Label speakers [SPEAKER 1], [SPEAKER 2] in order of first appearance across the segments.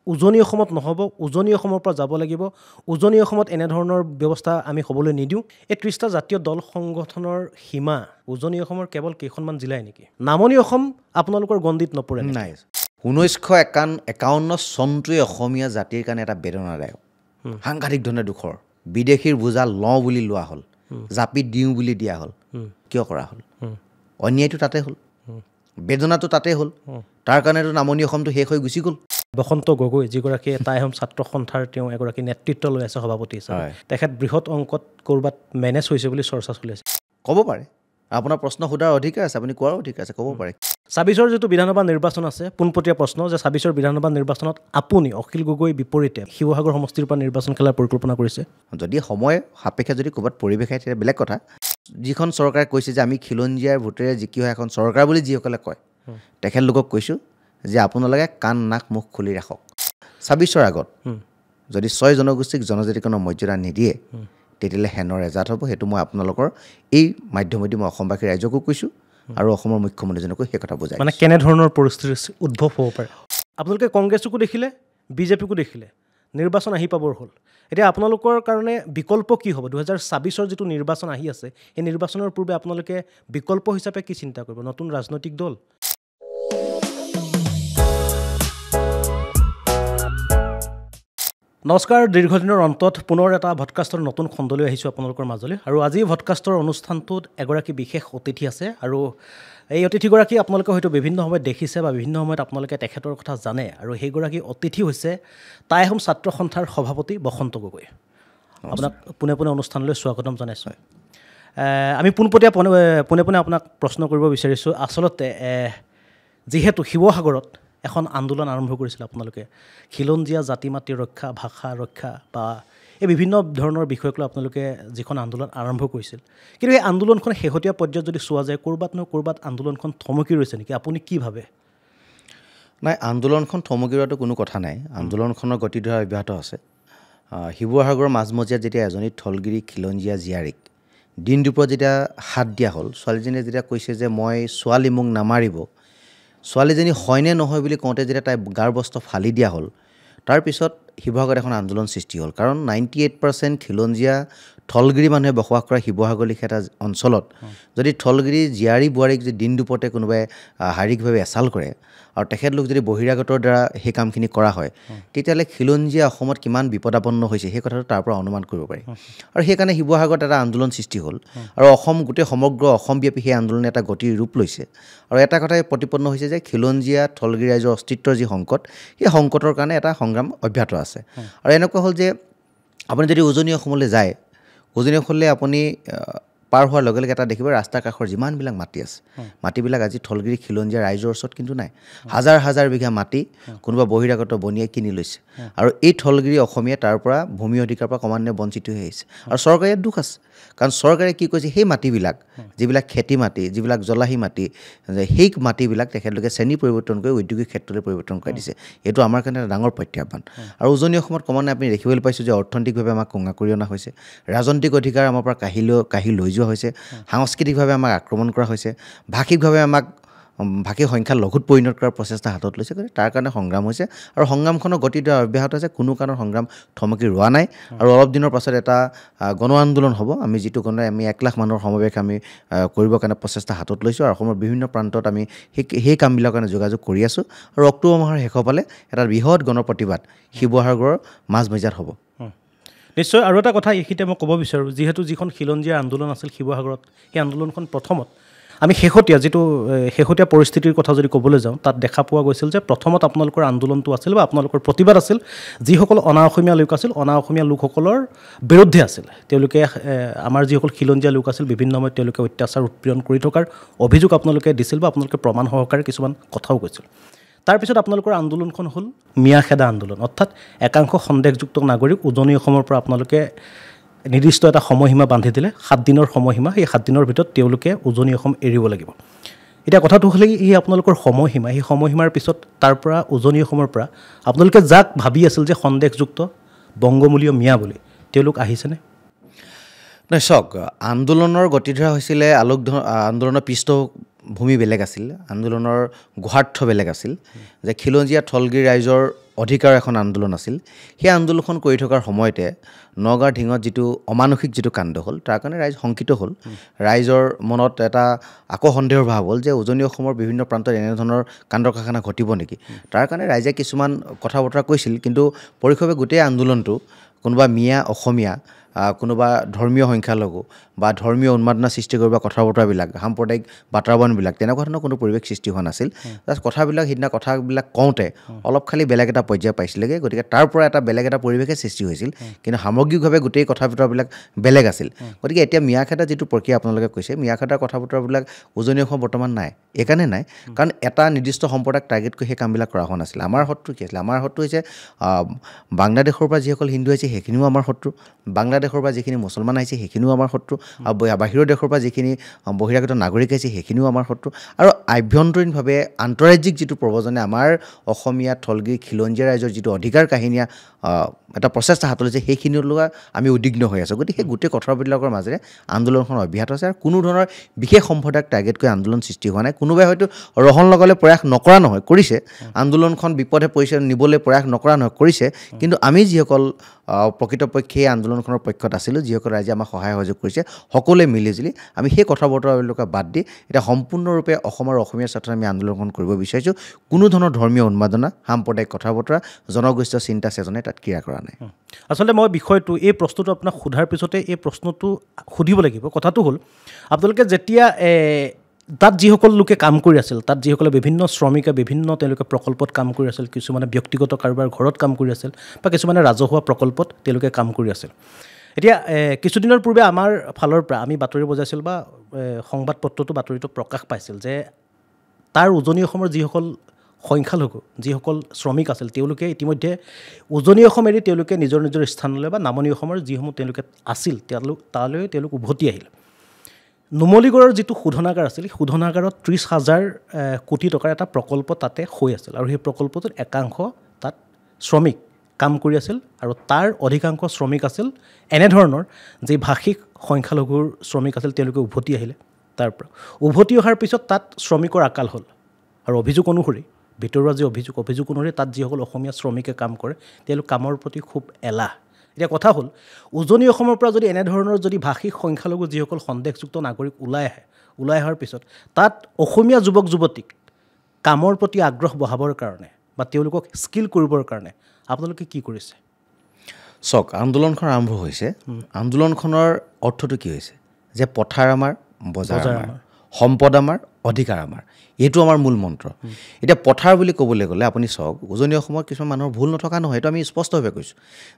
[SPEAKER 1] উজনি অসমত নহ'ব, উজনি অসমৰ পৰা যাব লাগিব, উজনি অসমত এনেধৰণৰ ব্যৱস্থা আমি হ'বলৈ নিদিওঁ। এই 30টা জাতীয় দল সংগঠনৰ সীমা উজনি অসমৰ কেৱল কেইখনমান জিলাই নেকি? নামনি অসম আপোনালোকৰ গণ্ডিত নপৰে
[SPEAKER 2] নাই। 1951 চনটোৱে অসমীয়া জাতিৰ কাৰণে এটা বেদনাদায়ক, সাংঘাতিক ধৰণে দুখৰ। বিদেশীৰ বোজা লওঁ বুলি লোৱা হ'ল, জাপি দিওঁ বুলি দিয়া হ'ল। কিয় কৰা হ'ল? অন্যায়টো তাতে হ'ল, বেদনাটো তাতে হ'ল। তাৰ কাৰণেতো নামনি অসমটো শেষ হৈ গুচি গ'ল।
[SPEAKER 1] বসন্ত গগৈ যিগৰাকীয়ে টাই আহোম ছাত্ৰ সন্থাৰ তেওঁ এগৰাকী নেতৃত্ব লৈ আছে সভাপতি হিচাপে, তেখেত বৃহৎ অংকত ক'ৰবাত মেনেজ হৈছে বুলি চৰ্চা চলি আছে।
[SPEAKER 2] ক'ব পাৰে, আপোনাৰ প্ৰশ্ন সোধাৰ অধিকাৰ আছে, আপুনি কোৱাৰ অধিকাৰ আছে, ক'ব পাৰে।
[SPEAKER 1] 26ৰ যিটো বিধানসভা নিৰ্বাচন আছে, পোনপটীয়া প্ৰশ্ন যে 26ৰ বিধানসভা নিৰ্বাচনত আপুনি অখিল গগৈৰ বিপৰীতে শিৱসাগৰ সমষ্টিৰ পৰা নিৰ্বাচন খেলাৰ পৰিকল্পনা কৰিছে?
[SPEAKER 2] যদি সময় সাপেক্ষে যদি ক'ৰবাত পৰিৱেশ আহে তেতিয়া বেলেগ কথা। যিখন চৰকাৰে কৈছে যে আমি খিলঞ্জীয়াৰ ভোটেৰে জিকি হোৱা এখন চৰকাৰ বুলি যিসকলে কয়, তেখেতলোকক কৈছোঁ যে আপোনালোকে কাণ নাক মুখ খুলি ৰাখক। 26ৰ আগত যদি 6 জনগোষ্ঠীক জনজাতিকৰণৰ মৰ্যাদা নিদিয়ে তেতিয়াহ'লে হেনৰ এজাত হ'ব। সেইটো মই আপোনালোকৰ এই মাধ্যমেদি মই অসমবাসী ৰাইজকো কৈছোঁ আৰু অসমৰ মুখ্যমন্ত্ৰীজনকো সেই কথা বুজাই।
[SPEAKER 1] মানে কেনেধৰণৰ পৰিস্থিতিৰ উদ্ভৱ হ'ব পাৰে? আপোনালোকে কংগ্ৰেছকো দেখিলে, বিজেপিকো দেখিলে, নিৰ্বাচন আহি পাবৰ হ'ল। এতিয়া আপোনালোকৰ কাৰণে বিকল্প কি হ'ব? 2026ৰ যিটো নিৰ্বাচন আহি আছে, সেই নিৰ্বাচনৰ পূৰ্বে আপোনালোকে বিকল্প হিচাপে কি চিন্তা কৰিব? নতুন ৰাজনৈতিক দল? নমস্কাৰ, দীৰ্ঘদিনৰ অন্তত পুনৰ এটা ভডকাষ্টৰ নতুন খণ্ডলৈ আহিছোঁ আপোনালোকৰ মাজলৈ। আৰু আজি ভডকাষ্টৰ অনুষ্ঠানটোত এগৰাকী বিশেষ অতিথি আছে আৰু এই অতিথিগৰাকী আপোনালোকে হয়তো বিভিন্ন সময়ত দেখিছে বা বিভিন্ন সময়ত আপোনালোকে তেখেতৰ কথা জানে। আৰু সেইগৰাকী অতিথি হৈছে টাই আহোম ছাত্ৰ সন্থাৰ সভাপতি বসন্ত গগৈ। আপোনাক পোনে পোনে অনুষ্ঠানলৈ স্বাগতম জনাইছোঁ। আমি পোনে আপোনাক প্ৰশ্ন কৰিব বিচাৰিছোঁ, আচলতে যিহেতু শিৱসাগৰত এখন আন্দোলন আৰম্ভ কৰিছিল আপোনালোকে, খিলঞ্জীয়া জাতি মাতি ৰক্ষা, ভাষা ৰক্ষা বা এই বিভিন্ন ধৰণৰ বিষয়ক লৈ আপোনালোকে যিখন আন্দোলন আৰম্ভ কৰিছিল, কিন্তু এই আন্দোলনখন শেহতীয়া পৰ্যায়ত যদি চোৱা যায় ক'ৰবাত নহয় ক'ৰবাত আন্দোলনখন থমকি ৰৈছে নেকি? আপুনি কি ভাবে?
[SPEAKER 2] নাই, আন্দোলনখন থমকি ৰোৱাটো কোনো কথা নাই। আন্দোলনখনৰ গতিধাৰা অব্যাহত আছে। শিৱসাগৰৰ মাজমজিয়াত যেতিয়া এজনী থলগিৰি খিলঞ্জীয়া জীয়াৰীক দিন দুপৰত যেতিয়া হাত দিয়া হ'ল, ছোৱালীজনীয়ে যেতিয়া কৈছে যে মই ছোৱালী মোক নামাৰিব, ছোৱালীজনী হয়নে নহয় বুলি কওঁতে যেতিয়া তাই গাৰ বস্ত্ৰ ফালি দিয়া হ'ল, তাৰপিছত শিৱসাগৰত এখন আন্দোলন সৃষ্টি হ'ল। কাৰণ 98% খিলঞ্জীয়া থলগিৰি মানুহে বসবাস কৰা শিৱসাগৰ লেখীয়া এটা অঞ্চলত যদি থলগিৰি জীয়াৰী বোৱাৰীক যদি দিন দুপৰতে কোনোবাই শাৰীৰিকভাৱে এচাল কৰে আৰু তেখেতলোক যদি বহিৰাগতৰ দ্বাৰা সেই কামখিনি কৰা হয়, তেতিয়াহ'লে খিলঞ্জীয়া অসমত কিমান বিপদাপন্ন হৈছে সেই কথাটো তাৰ পৰা অনুমান কৰিব পাৰি। আৰু সেইকাৰণে শিৱসাগৰত এটা আন্দোলন সৃষ্টি হ'ল আৰু গোটেই সমগ্ৰ অসমব্যাপী সেই আন্দোলনে এটা গতিৰ ৰূপ লৈছে। আৰু এটা কথাই প্ৰতিপন্ন হৈছে যে খিলঞ্জীয়া থলগিৰি ৰাইজৰ অস্তিত্বৰ যি সংকট, সেই সংকটৰ কাৰণে এটা সংগ্ৰাম অব্যাহত আছে। আৰু এনেকুৱা হ'ল যে আপুনি যদি উজনি অসমলৈ যায়, উজনি অসমলৈ আপুনি পাৰ হোৱাৰ লগে লগে এটা দেখিব ৰাস্তাৰ কাষৰ যিমানবিলাক মাটি আছে, মাটিবিলাক আজি থলগিৰি খিলঞ্জীয়া ৰাইজৰ ওচৰত কিন্তু নাই। হাজাৰ হাজাৰ বিঘা মাটি কোনোবা বহিৰাগত বনিয়াই কিনি লৈছে আৰু এই থলগিৰি অসমীয়া তাৰ পৰা ভূমি অধিকাৰৰ পৰা ক্ৰমান্বয়ে বঞ্চিত হৈ আহিছে। আৰু চৰকাৰে ইয়াত দুখ আছে, কাৰণ চৰকাৰে কি কৈছে, সেই মাটিবিলাক যিবিলাক খেতি মাটি, যিবিলাক জলাহী মাটি, সেই মাটিবিলাক তেখেতলোকে শ্ৰেণী পৰিৱৰ্তন কৰি উদ্যোগিক ক্ষেত্ৰলৈ পৰিৱৰ্তন কৰাই দিছে। এইটো আমাৰ কাৰণে এটা ডাঙৰ প্ৰত্যাহ্বান। আৰু উজনি অসমত ক্ৰমান্বয়ে আপুনি দেখিবলৈ পাইছোঁ যে অৰ্থনৈতিকভাৱে আমাক কঙা কৰি অনা হৈছে, ৰাজনৈতিক অধিকাৰ আমাৰ পৰা কাঢ়ি লৈ যোৱা হৈছে, সাংস্কৃতিকভাৱে আমাক আক্ৰমণ কৰা হৈছে, ভাষিকভাৱে আমাক ভাষিক সংখ্যা লঘুত পৰিণত কৰাৰ প্ৰচেষ্টা হাতত লৈছে। তাৰ কাৰণে সংগ্ৰাম হৈছে আৰু সংগ্ৰামখনৰ গতিটো অব্যাহত আছে। কোনো কাৰণত সংগ্ৰাম থমকি ৰোৱা নাই। আৰু অলপ দিনৰ পাছত এটা গণ আন্দোলন হ'ব। আমি যিটো আমি 1 লাখ মানুহৰ সমাৱেশ আমি কৰিবৰ কাৰণে প্ৰচেষ্টা হাতত লৈছোঁ আৰু অসমৰ বিভিন্ন প্ৰান্তত আমি সেই কামবিলাকৰ কাৰণে যোগাযোগ কৰি আছোঁ। আৰু অক্টোবৰ মাহৰ শেষৰ ফালে এটা বৃহৎ গণ প্ৰতিবাদ শিৱসাগৰৰ মাজমজিয়াত হ'ব।
[SPEAKER 1] নিশ্চয়। আৰু এটা কথা এইখিনিতে মই ক'ব বিচাৰোঁ, যিহেতু যিখন খিলঞ্জীয়া আন্দোলন আছিল শিৱসাগৰত, সেই আন্দোলনখন প্ৰথমত আমি শেহতীয়া পৰিস্থিতিৰ কথা যদি ক'বলৈ যাওঁ, তাত দেখা পোৱা গৈছিল যে প্ৰথমত আপোনালোকৰ আন্দোলনটো আছিল বা আপোনালোকৰ প্ৰতিবাদ আছিল যিসকল অনা অসমীয়া লোক আছিল, অনা অসমীয়া লোকসকলৰ বিৰুদ্ধে আছিল। তেওঁলোকে আমাৰ যিসকল খিলঞ্জীয়া লোক আছিল বিভিন্ন সময়ত তেওঁলোকে অত্যাচাৰ উৎপীড়ন কৰি থকাৰ অভিযোগ আপোনালোকে দিছিল বা আপোনালোকে প্ৰমাণ সহকাৰে কিছুমান কথাও কৈছিল। তাৰপিছত আপোনালোকৰ আন্দোলনখন হ'ল মিয়াখেদা আন্দোলন, অৰ্থাৎ একাংশ সন্দেহযুক্ত নাগৰিক উজনি অসমৰ পৰা আপোনালোকে নিৰ্দিষ্ট এটা সময়সীমা বান্ধি দিলে, 7 দিনৰ সময়সীমা। সেই 7 দিনৰ ভিতৰত তেওঁলোকে উজনি অসম এৰিব লাগিব। এতিয়া কথাটো হ'লে এই আপোনালোকৰ সময়সীমা, সেই সময়সীমাৰ পিছত তাৰ পৰা উজনি অসমৰ পৰা আপোনালোকে যাক ভাবি আছিল যে সন্দেহযুক্ত বংগমূলীয় মিয়া বুলি, তেওঁলোক আহিছেনে?
[SPEAKER 2] নাই, চাওক, আন্দোলনৰ গতিধাৰা হৈছিলে আন্দোলনৰ পৃষ্ঠভূমি বেলেগ আছিল, আন্দোলনৰ গুহাৰ্থ বেলেগ আছিল। যে খিলঞ্জীয়া থলগিৰি ৰাইজৰ অধিকাৰ এখন আন্দোলন আছিল সেই আন্দোলনখন কৰি থকাৰ সময়তে নগাঁৱৰ ঢিঙত যিটো অমানসিক যিটো কাণ্ড হ'ল তাৰ কাৰণে ৰাইজ শংকিত হ'ল ৰাইজৰ মনত এটা আকৌ সন্দেহৰ ভাৱ হ'ল যে উজনি অসমৰ বিভিন্ন প্ৰান্তত এনেধৰণৰ কাণ্ড কাৰখানা ঘটিব নেকি তাৰ কাৰণে ৰাইজে কিছুমান কথা বতৰা কৈছিল কিন্তু পৰোক্ষভাৱে গোটেই আন্দোলনটো কোনোবা মিয়া অসমীয়া কোনোবা ধৰ্মীয় সংখ্যালঘু বা ধৰ্মীয় উন্মাদনা সৃষ্টি কৰিব কথা বতৰাবিলাক সাম্প্ৰদায়িক বাতাবৰণবিলাক তেনেকুৱা ধৰণৰ কোনো পৰিৱেশ সৃষ্টি হোৱা নাছিল জাষ্ট কথাবিলাক সিদিনা কথাবিলাক কওঁতে অলপ খালি বেলেগ এটা পৰ্যায় পাইছিলেগৈ গতিকে তাৰ পৰা এটা বেলেগ এটা পৰিৱেশে সৃষ্টি হৈছিল কিন্তু সামগ্ৰিকভাৱে গোটেই কথা বতৰাবিলাক বেলেগ আছিল গতিকে এতিয়া মিয়াখেদা যিটো প্ৰক্ৰিয়া আপোনালোকে কৈছে মিয়াখেদাৰ কথা বতৰাবিলাক উজনি অসম বৰ্তমান নাই এইকাৰণে নাই কাৰণ এটা নিৰ্দিষ্ট সম্প্ৰদায়ক টাৰ্গেট কৰি সেই কামবিলাক কৰা হোৱা নাছিল আমাৰ শত্ৰু কি আছিলে আমাৰ শত্ৰু হৈছে বাংলাদেশৰ পৰা যিসকল হিন্দু আহিছে সেইখিনিও আমাৰ শত্ৰু বাংলাদেশৰ পৰা যিখিনি মুছলমান আহিছে সেইখিনিও আমাৰ শত্ৰু আৰু বাহিৰৰ দেশৰ পৰা যিখিনি বহিৰাগত নাগৰিক আহিছে সেইখিনিও আমাৰ শত্ৰু আৰু আভ্যন্তৰীণভাৱে আন্তঃৰাজ্যিক যিটো প্ৰৱজনে আমাৰ অসমীয়া থলগিৰি খিলঞ্জীয়া ৰাইজৰ যিটো অধিকাৰ কাহিনীয়া এটা প্ৰচেষ্টা হাতত লৈছে সেইখিনিৰ লগত আমি উদ্বিগ্ন হৈ আছোঁ গতিকে সেই গোটেই কথাবিলাকৰ মাজেৰে আন্দোলনখন অব্যাহত আছে আৰু কোনো ধৰণৰ বিশেষ সম্প্ৰদায়ক টাৰ্গেট কৰি আন্দোলন সৃষ্টি হোৱা নাই কোনোবাই হয়তো ৰহণ লগাবলৈ প্ৰয়াস নকৰা নহয় কৰিছে আন্দোলনখন বিপদে পৰিছে নিবলৈ প্ৰয়াস নকৰা নহয় কৰিছে কিন্তু আমি যিসকল প্ৰকৃতপক্ষে এই আন্দোলনখনৰ পক্ষত আছিলোঁ যিসকল ৰাইজে আমাক সহায় সহযোগ কৰিছে সকলোৱে মিলিজুলি আমি সেই কথা বতৰাবিলাকক বাদ দি এতিয়া সম্পূৰ্ণৰূপে অসম আৰু অসমীয়াৰ স্বাৰ্থত আমি আন্দোলনখন কৰিব বিচাৰিছোঁ কোনো ধৰণৰ ধৰ্মীয় উন্মাদনা সাম্প্ৰদায়িক কথা বতৰা জনগোষ্ঠীয় চিন্তা চেতনাই তাত ক্ৰিয়া কৰা নাই
[SPEAKER 1] আচলতে মই বিষয়টো এই প্ৰশ্নটো আপোনাক সোধাৰ পিছতে এই প্ৰশ্নটো সুধিব লাগিব কথাটো হ'ল আপোনালোকে যেতিয়া তাত যিসকল লোকে কাম কৰি আছিল তাত যিসকলে বিভিন্ন শ্ৰমিকে বিভিন্ন তেওঁলোকে প্ৰকল্পত কাম কৰি আছিল কিছুমানে ব্যক্তিগত কাৰোবাৰ ঘৰত কাম কৰি আছিল বা কিছুমানে ৰাজহুৱা প্ৰকল্পত তেওঁলোকে কাম কৰি আছিল এতিয়া কিছুদিনৰ পূৰ্বে আমাৰ ফালৰ পৰা আমি বাতৰি বজাইছিল বা সংবাদ পত্ৰটো বাতৰিটো প্ৰকাশ পাইছিল যে তাৰ উজনি অসমৰ যিসকল সংখ্যালঘু যিসকল শ্ৰমিক আছিল তেওঁলোকে ইতিমধ্যে উজনি অসম এৰি তেওঁলোকে নিজৰ নিজৰ স্থানলৈ বা নামনি অসমৰ যিসমূহ তেওঁলোকে আছিল তালৈ তেওঁলোক উভতি আহিল নুমলীগড়ৰ যিটো শোধনাগাৰ আছিল শোধনাগাৰত 30,000 কোটি টকাৰ এটা প্ৰকল্প তাতে হৈ আছিল আৰু সেই প্ৰকল্পটোত একাংশ তাত শ্ৰমিক কাম কৰি আছিল আৰু তাৰ অধিকাংশ শ্ৰমিক আছিল এনেধৰণৰ যি ভাষিক সংখ্যালঘুৰ শ্ৰমিক আছিল তেওঁলোকে উভতি আহিলে তাৰ পৰা উভতি অহাৰ পিছত তাত শ্ৰমিকৰ আকাল হ'ল আৰু অভিযোগ অনুসৰি ভিতৰুৱা যি অভিযোগ অনুসৰি তাত যিসকল অসমীয়া শ্ৰমিকে কাম কৰে তেওঁলোক কামৰ প্ৰতি খুব এলাহ এতিয়া কথা হ'ল উজনি অসমৰ পৰা যদি এনেধৰণৰ যদি ভাষিক সংখ্যালঘু যিসকল সন্দেহযুক্ত নাগৰিক ওলাই অহাৰ পিছত তাত অসমীয়া যুৱক যুৱতীক কামৰ প্ৰতি আগ্ৰহ বঢ়াবৰ কাৰণে বা তেওঁলোকক স্কিল কৰিবৰ কাৰণে আপোনালোকে কি কৰিছে
[SPEAKER 2] চাওক আন্দোলনখন আৰম্ভ হৈছে আন্দোলনখনৰ অৰ্থটো কি হৈছে যে পথাৰ আমাৰ বজাৰ আমাৰ সম্পদ আমাৰ অধিকাৰ আমাৰ এইটো আমাৰ মূল মন্ত্ৰ এতিয়া পথাৰ বুলি ক'বলৈ গ'লে আপুনি চাওক উজনি অসমৰ কিছুমান মানুহৰ ভুল নথকা নহয় এইটো আমি স্পষ্টভাৱে কৈছোঁ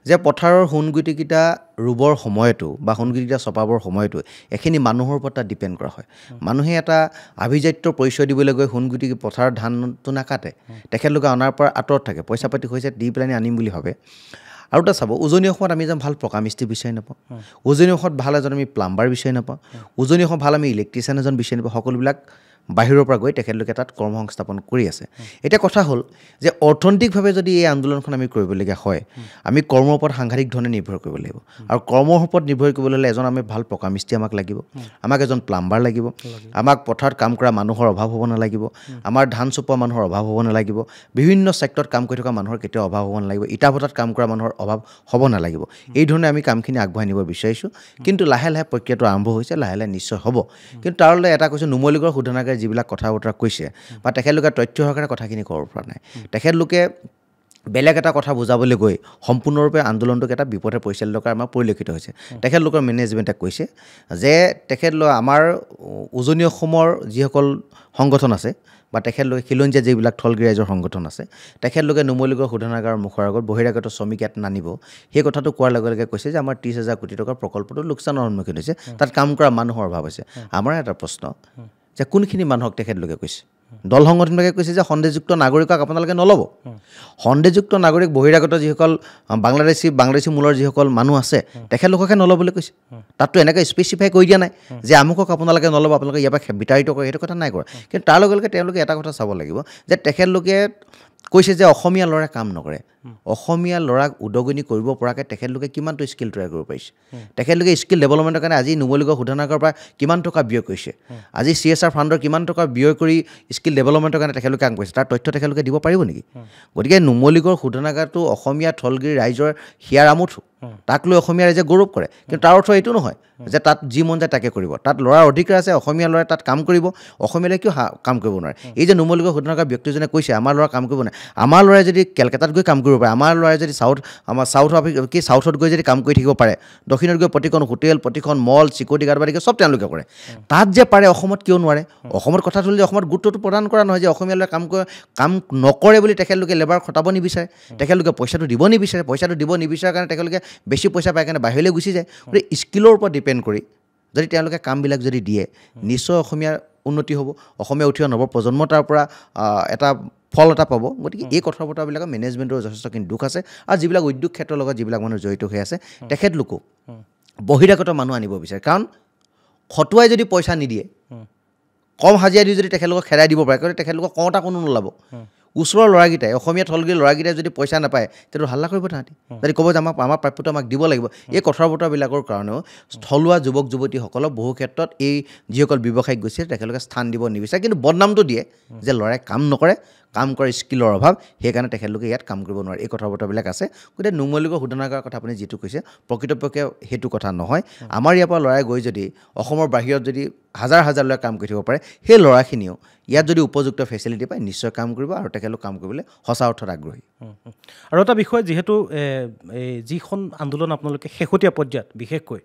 [SPEAKER 2] যে পথাৰৰ সোণগুটিকেইটা ৰুবৰ সময়তো বা সোণগুটিকেইটা চপাবৰ সময়তো এইখিনি মানুহৰ ওপৰত তাত ডিপেণ্ড কৰা হয় মানুহে এটা আভিজাত্যৰ পৰিচয় দিবলৈ গৈ সোণগুটি পথাৰৰ ধানটো নাকাটে তেখেতলোকে অনাৰ পৰা আঁতৰত থাকে পইচা পাতি হৈছে দি পেলাই আনিম বুলি ভাবে আৰু এটা চাব উজনি অসমত আমি এজন ভাল পকা মিস্ত্ৰী বিচাৰি নাপাওঁ উজনি অসমত ভাল এজন আমি প্লাম্বাৰ বিচাৰি নাপাওঁ উজনি অসমত ভাল আমি ইলেক্ট্ৰিচিয়ান এজন বিচাৰি নাপাওঁ সকলোবিলাক বাহিৰৰ পৰা গৈ তেখেতলোকে তাত কৰ্মসংস্থাপন কৰি আছে এতিয়া কথা হ'ল যে অৰ্থনৈতিকভাৱে যদি এই আন্দোলনখন আমি কৰিবলগীয়া হয় আমি কৰ্মৰ ওপৰত সাংঘাতিক ধৰণে নিৰ্ভৰ কৰিব লাগিব আৰু কৰ্মৰ ওপৰত নিৰ্ভৰ কৰিবলৈ হ'লে এজন আমি ভাল পকা মিস্ত্ৰী আমাক লাগিব আমাক এজন প্লাম্বাৰ লাগিব আমাক পথাৰত কাম কৰা মানুহৰ অভাৱ হ'ব নালাগিব আমাৰ ধান চপোৱা মানুহৰ অভাৱ হ'ব নালাগিব বিভিন্ন ছেক্টৰত কাম কৰি থকা মানুহৰ কেতিয়াও অভাৱ হ'ব নালাগিব ইটা ভটাত কাম কৰা মানুহৰ অভাৱ হ'ব নালাগিব এই ধৰণে আমি কামখিনি আগবঢ়াই নিব বিচাৰিছোঁ কিন্তু লাহে লাহে প্ৰক্ৰিয়াটো আৰম্ভ হৈছে লাহে লাহে নিশ্চয় হ'ব কিন্তু তাৰলৈ এটা কৈছোঁ নুমলীগড় শোধনাগাৰ যিবিলাক কথা বতৰা কৈছে বা তেখেতলোকে তথ্য সহকাৰে কথাখিনি ক'ব পৰা নাই তেখেতলোকে বেলেগ এটা কথা বুজাবলৈ গৈ সম্পূৰ্ণৰূপে আন্দোলনটোক এটা বিপথে পৰিচালিত কৰা আমাৰ পৰিলক্ষিত হৈছে তেখেতলোকৰ মেনেজমেণ্টে কৈছে যে তেখেতলোক আমাৰ উজনি অসমৰ যিসকল সংগঠন আছে বা তেখেতলোকে খিলঞ্জীয়া যিবিলাক থলগিৰি ৰাইজৰ সংগঠন আছে তেখেতলোকে নুমলীগড় শোধনাগাৰৰ মুখৰ আগত বহিৰাগত শ্ৰমিক ইয়াত নানিব সেই কথাটো কোৱাৰ লগে লগে কৈছে যে আমাৰ 30,000 কোটি টকাৰ প্ৰকল্পটো লোকচানৰ সন্মুখীন হৈছে তাত কাম কৰা মানুহৰ অভাৱ হৈছে আমাৰ এটা প্ৰশ্ন যে কোনখিনি মানুহক তেখেতলোকে কৈছে দল সংগঠনবিলাকে কৈছে যে সন্দেহযুক্ত নাগৰিকক আপোনালোকে নল'ব সন্দেহযুক্ত নাগৰিক বহিৰাগত যিসকল বাংলাদেশী মূলৰ যিসকল মানুহ আছে তেখেতলোককে নল'বলৈ কৈছে তাততো এনেকৈ স্পেচিফাই কৰি দিয়া নাই যে আমুকক আপোনালোকে নল'ব আপোনালোকে ইয়াৰ পৰা বিতাড়িত কৰে সেইটো কথা নাই কৰা কিন্তু তাৰ লগে লগে তেওঁলোকে এটা কথা চাব লাগিব যে তেখেতলোকে কৈছে যে অসমীয়া ল'ৰাই কাম নকৰে অসমীয়া ল'ৰাক উদগনি কৰিব পৰাকৈ তেখেতলোকে কিমানটো স্কিল তৈয়াৰ কৰিব পাৰিছে তেখেতলোকে স্কিল ডেভেলপমেণ্টৰ কাৰণে আজি নুমলীগড় শোধনাগাৰৰ পৰা কিমান টকা ব্যয় কৰিছে আজি CSR ফাণ্ডৰ কিমান টকা ব্যয় কৰি স্কিল ডেভেলপমেণ্টৰ কাৰণে তেখেতলোকে কাম কৰিছে তাৰ তথ্য তেখেতলোকে দিব পাৰিব নেকি গতিকে নুমলীগড় শোধনাগাৰটো অসমীয়া থলগিৰি ৰাইজৰ হিয়াৰ আমঠু তাক লৈ অসমীয়া ৰাইজে গৌৰৱ কৰে কিন্তু তাৰ অৰ্থ এইটো নহয় যে তাত যি মন যায় তাকে কৰিব তাত ল'ৰাৰ অধিকাৰ আছে অসমীয়া ল'ৰাই তাত কাম কৰিব অসমীয়ালৈ কিয় কাম কৰিব নোৱাৰে এই যে নুমলীগড় শোধনাগাৰ ব্যক্তিজনে কৈছে আমাৰ ল'ৰা কাম কৰিব নোৱাৰে আমাৰ ল'ৰাই যদি কেলকাতাত গৈ কাম কৰিব পাৰে আমাৰ ল'ৰাই যদি চাউথত গৈ যদি কাম কৰি থাকিব পাৰে দক্ষিণত গৈ প্ৰতিখন হোটেল প্ৰতিখন মল চিকিউৰিটি গাৰ্ড বাদে চব তেওঁলোকে কৰে তাত যে পাৰে অসমত কিয় নোৱাৰে অসমত কথাটো হ'ল যে অসমত গুৰুত্বটো প্ৰদান কৰা নহয় যে অসমীয়া ল'ৰাই কাম নকৰে বুলি তেখেতলোকে লেবাৰ খটাব নিবিচাৰে তেখেতলোকে পইচাটো দিব নিবিচাৰে কাৰণে তেখেতলোকে বেছি পইচা পাই কাৰণে বাহিৰলৈ গুচি যায় গতিকে স্কিলৰ ওপৰত ডিপেণ্ড কৰি যদি তেওঁলোকে কামবিলাক যদি দিয়ে নিশ্চয় অসমীয়াৰ উন্নতি হ'ব অসমীয়া উঠি অহা নৱপ্ৰজন্ম তাৰ পৰা এটা ফল এটা পাব গতিকে এই কথা বতৰাবিলাকৰ মেনেজমেণ্টৰ যথেষ্টখিনি দুখ আছে আৰু যিবিলাক উদ্যোগ ক্ষেত্ৰৰ লগত যিবিলাক মানুহ জড়িত হৈ আছে তেখেতলোকো বহিৰাগত মানুহ আনিব বিচাৰে কাৰণ খটুৱাই যদি পইচা নিদিয়ে কম হাজিৰা দি যদি তেখেতলোকক খেদাই দিব পাৰে কাৰণ তেখেতলোকক কওঁতা কোনো নোলাব ওচৰৰ ল'ৰাকেইটাই অসমীয়া থলগিৰি ল'ৰাকেইটাই যদি পইচা নাপায় তেতিয়া হাল্লা কৰিব তাহাঁতি যদি ক'ব যে আমাৰ প্ৰাপ্যটো আমাক দিব লাগিব এই কথা বতৰাবিলাকৰ কাৰণেও থলুৱা যুৱক যুৱতীসকলক বহু ক্ষেত্ৰত এই যিসকল ব্যৱসায়িক গৈছে তেখেতলোকে স্থান দিব নিবিচাৰে কিন্তু বদনামটো দিয়ে যে ল'ৰাই কাম নকৰে কাম কৰা স্কিলৰ অভাৱ সেইকাৰণে তেখেতলোকে ইয়াত কাম কৰিব নোৱাৰে এই কথা বতৰাবিলাক আছে গতিকে নুমলীগড় শোধনাগাৰৰ কথা আপুনি যিটো কৈছে প্ৰকৃতপক্ষে সেইটো কথা নহয় আমাৰ ইয়াৰ পৰা ল'ৰাই গৈ যদি অসমৰ বাহিৰত যদি হাজাৰ হাজাৰ ল'ৰাই কাম কৰি থাকিব পাৰে সেই ল'ৰাখিনিও ইয়াত যদি উপযুক্ত ফেচিলিটি পায় নিশ্চয় কাম কৰিব আৰু তেখেতলোক কাম কৰিবলৈ সঁচা অৰ্থত আগ্ৰহী
[SPEAKER 1] আৰু এটা বিষয় যিহেতু যিখন আন্দোলন আপোনালোকে শেহতীয়া পৰ্যায়ত বিশেষকৈ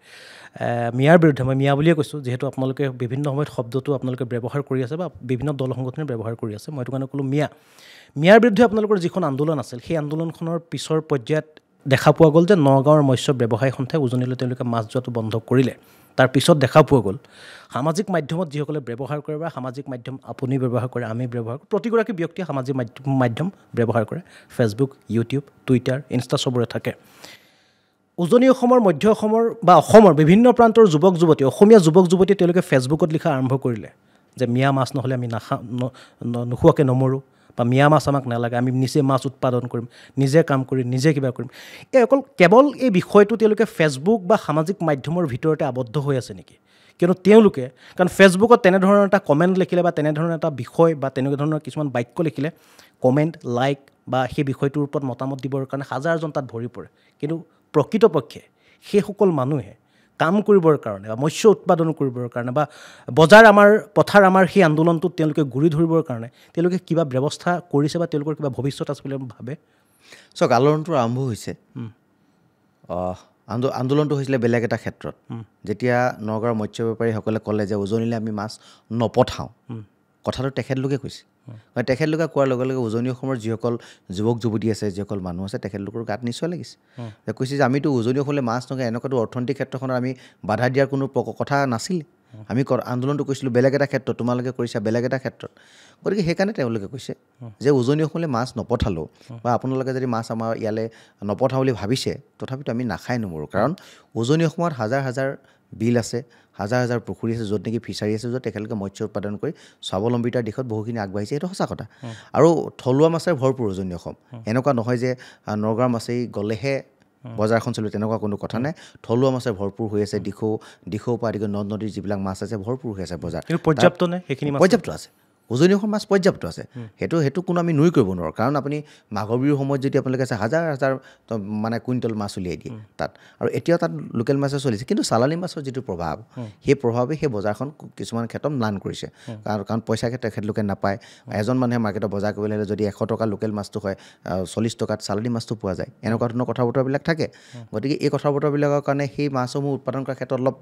[SPEAKER 1] মিয়াৰ বিৰুদ্ধে মই মিয়া বুলিয়ে কৈছোঁ যিহেতু আপোনালোকে বিভিন্ন সময়ত শব্দটো আপোনালোকে ব্যৱহাৰ কৰি আছে বা বিভিন্ন দল সংগঠনে ব্যৱহাৰ কৰি আছে মই এইটো কাৰণে ক'লোঁ মিয়াৰ বিৰুদ্ধে আপোনালোকৰ যিখন আন্দোলন আছিল সেই আন্দোলনখনৰ পিছৰ পৰ্যায়ত দেখা পোৱা গ'ল যে নগাঁৱৰ মৎস্য ব্যৱসায়ী সন্থাই উজনিলৈ তেওঁলোকে মাছ যোৱাটো বন্ধ কৰিলে তাৰ পিছত দেখা পোৱা গ'ল সামাজিক মাধ্যমত যিসকলে ব্যৱহাৰ কৰে বা সামাজিক মাধ্যম আপুনি ব্যৱহাৰ কৰে আমি ব্যৱহাৰ কৰোঁ প্ৰতিগৰাকী ব্যক্তিয়ে সামাজিক মাধ্যম ব্যৱহাৰ কৰে ফেচবুক ইউটিউব টুইটাৰ ইনষ্টা চবৰে থাকে উজনি অসমৰ মধ্য অসমৰ বা অসমৰ বিভিন্ন প্ৰান্তৰ যুৱক যুৱতী অসমীয়া যুৱক যুৱতীয়ে তেওঁলোকে ফেচবুকত লিখা আৰম্ভ কৰিলে যে মিয়া মাছ নহ'লে আমি নোখোৱাকৈ নমৰোঁ বা মিয়া মাছ আমাক নালাগে আমি নিজে মাছ উৎপাদন কৰিম নিজে কাম কৰিম নিজে কিবা কৰিম এই কেৱল এই বিষয়টো তেওঁলোকে ফেচবুক বা সামাজিক মাধ্যমৰ ভিতৰতে আবদ্ধ হৈ আছে নেকি কিয়নো তেওঁলোকে কাৰণ ফেচবুকত তেনেধৰণৰ এটা কমেণ্ট লিখিলে বা তেনেধৰণৰ এটা বিষয় বা তেনেকুৱা ধৰণৰ কিছুমান বাক্য লিখিলে কমেণ্ট লাইক বা সেই বিষয়টোৰ ওপৰত মতামত দিবৰ কাৰণে হাজাৰজন তাত ভৰি পৰে কিন্তু প্ৰকৃতপক্ষে সেইসকল মানুহে কাম কৰিবৰ কাৰণে বা মৎস্য উৎপাদন কৰিবৰ কাৰণে বা বজাৰ পথাৰ আমাৰ সেই আন্দোলনটোত তেওঁলোকে গুৰি ধৰিবৰ কাৰণে তেওঁলোকে কিবা ব্যৱস্থা কৰিছে বা তেওঁলোকৰ কিবা ভৱিষ্যত আছে বুলি ভাবে
[SPEAKER 2] চাওক আন্দোলনটো আৰম্ভ হৈছে আন্দোলনটো হৈছিলে বেলেগ এটা ক্ষেত্ৰত যেতিয়া নগাঁৱৰ মৎস্য বেপাৰীসকলে ক'লে যে উজনিলৈ আমি মাছ নপঠাওঁ কথাটো তেখেতলোকে কৈছে তেখেতলোকে কোৱাৰ লগে লগে উজনি অসমৰ যিসকল যুৱক যুৱতী আছে যিসকল মানুহ আছে তেখেতলোকৰ গাত নিশ্চয় লাগিছে কৈছে যে আমিতো উজনি অসমলৈ মাছ নগৈ এনেকুৱাতো অৰ্থনৈতিক ক্ষেত্ৰখনত আমি বাধা দিয়াৰ কোনো কথা নাছিলে আমি আন্দোলনটো কৰিছিলোঁ বেলেগ এটা ক্ষেত্ৰত তোমালোকে কৰিছা বেলেগ এটা ক্ষেত্ৰত গতিকে সেইকাৰণে তেওঁলোকে কৈছে যে উজনি অসমলৈ মাছ নপঠালেও বা আপোনালোকে যদি মাছ আমাৰ ইয়ালৈ নপঠাওঁ বুলি ভাবিছে তথাপিতো আমি নাখাই নমৰোঁ কাৰণ উজনি অসমত হাজাৰ হাজাৰ বিল আছে হাজাৰ হাজাৰ পুখুৰী আছে য'ত নেকি ফিচাৰী আছে য'ত তেখেতলোকে মৎস্য উৎপাদন কৰি স্বাৱলম্বিতাৰ দিশত বহুখিনি আগবাঢ়িছে এইটো সঁচা কথা আৰু থলুৱা মাছেৰে ভৰপূৰ উজনি অসম এনেকুৱা নহয় যে নগাঁৱৰ মাছেই গ'লেহে বজাৰখন চলিব তেনেকুৱা কোনো কথা নাই থলুৱা মাছে ভৰপূৰ হৈ আছে দিখৌ পৰা আদি কৰি নদ নদীৰ যিবিলাক মাছ আছে ভৰপূৰ হৈ আছে বজাৰ
[SPEAKER 1] পৰ্যাপ্ত নে সেইখিনি
[SPEAKER 2] পৰ্যাপ্ত আছে উজনি অসমৰ মাছ পৰ্যাপ্ত আছে সেইটো কোনো আমি নুই কৰিব নোৱাৰোঁ কাৰণ আপুনি মাঘৰ বিহুৰ সময়ত যদি আপোনালোকে আছে হাজাৰ হাজাৰ মানে কুইণ্টল মাছ উলিয়াই দিয়ে তাত আৰু এতিয়াও তাত লোকেল মাছে চলিছে কিন্তু চালানী মাছৰ যিটো প্ৰভাৱ সেই প্ৰভাৱে সেই বজাৰখন কিছুমান ক্ষেত্ৰত ম্লান কৰিছে কাৰণ পইচা তেখেতলোকে নাপায় এজন মানুহে মাৰ্কেটত বজাৰ কৰিবলৈ হ'লে যদি 100 টকা লোকেল মাছটো হয় 40 টকাত চালানী মাছটো পোৱা যায় এনেকুৱা ধৰণৰ কথা বতৰাবিলাক থাকে গতিকে এই কথা বতৰাবিলাকৰ কাৰণে সেই মাছসমূহ উৎপাদন কৰাৰ ক্ষেত্ৰত অলপ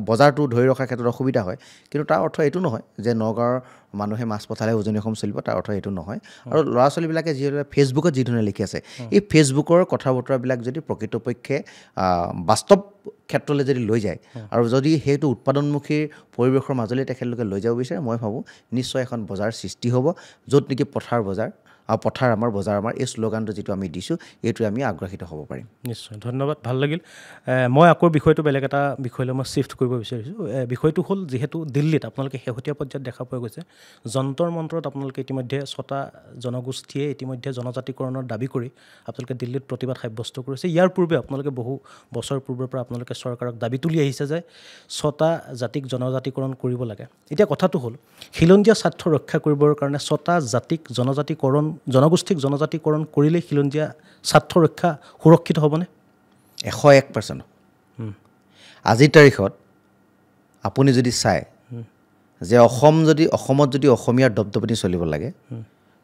[SPEAKER 2] বজাৰটো ধৰি ৰখাৰ ক্ষেত্ৰত অসুবিধা হয় কিন্তু তাৰ অৰ্থ এইটো নহয় যে নগাঁৱৰ মানুহে মাছ পঠালে উজনি অসম চলিব তাৰ অৰ্থ এইটো নহয় আৰু ল'ৰা ছোৱালীবিলাকে যিহেতু ফেচবুকত যি ধৰণে লিখি আছে এই ফেচবুকৰ কথা বতৰাবিলাক যদি প্ৰকৃতপক্ষে বাস্তৱ ক্ষেত্ৰলৈ যদি লৈ যায় আৰু যদি সেইটো উৎপাদনমুখী পৰিৱেশৰ মাজলৈ তেখেতলোকে লৈ যাব বিচাৰে মই ভাবোঁ নিশ্চয় এখন বজাৰ সৃষ্টি হ'ব য'ত নেকি পথাৰ বজাৰ পথাৰ আমাৰ বজাৰ আমাৰ এই শ্লোগানটো যিটো আমি দিছোঁ এইটোৱে আমি আগ্ৰহিত হ'ব পাৰিম
[SPEAKER 1] নিশ্চয় ধন্যবাদ ভাল লাগিল মই আকৌ বিষয়টো বেলেগ এটা বিষয়লৈ মই শ্বিফ্ট কৰিব বিচাৰিছোঁ বিষয়টো হ'ল যিহেতু দিল্লীত আপোনালোকে শেহতীয়া পৰ্যায়ত দেখা পোৱা গৈছে যন্তৰ মন্ত্ৰত আপোনালোকে ইতিমধ্যে 6টা জনগোষ্ঠীয়ে ইতিমধ্যে জনজাতিকৰণৰ দাবী কৰি আপোনালোকে দিল্লীত প্ৰতিবাদ সাব্যস্ত কৰিছে ইয়াৰ পূৰ্বে আপোনালোকে বহু বছৰ পূৰ্বৰ পৰা আপোনালোকে চৰকাৰক দাবী তুলি আহিছে যে 6টা জাতিক জনজাতিকৰণ কৰিব লাগে এতিয়া কথাটো হ'ল খিলঞ্জীয়া স্বাৰ্থ ৰক্ষা কৰিবৰ কাৰণে 6টা জাতিক জনগোষ্ঠীক জনজাতিকৰণ কৰিলেই খিলঞ্জীয়া স্বাৰ্থ ৰক্ষা সুৰক্ষিত হ'বনে
[SPEAKER 2] 101% আজিৰ তাৰিখত আপুনি যদি চায় যে অসমত যদি অসমীয়াৰ দপদপনি চলিব লাগে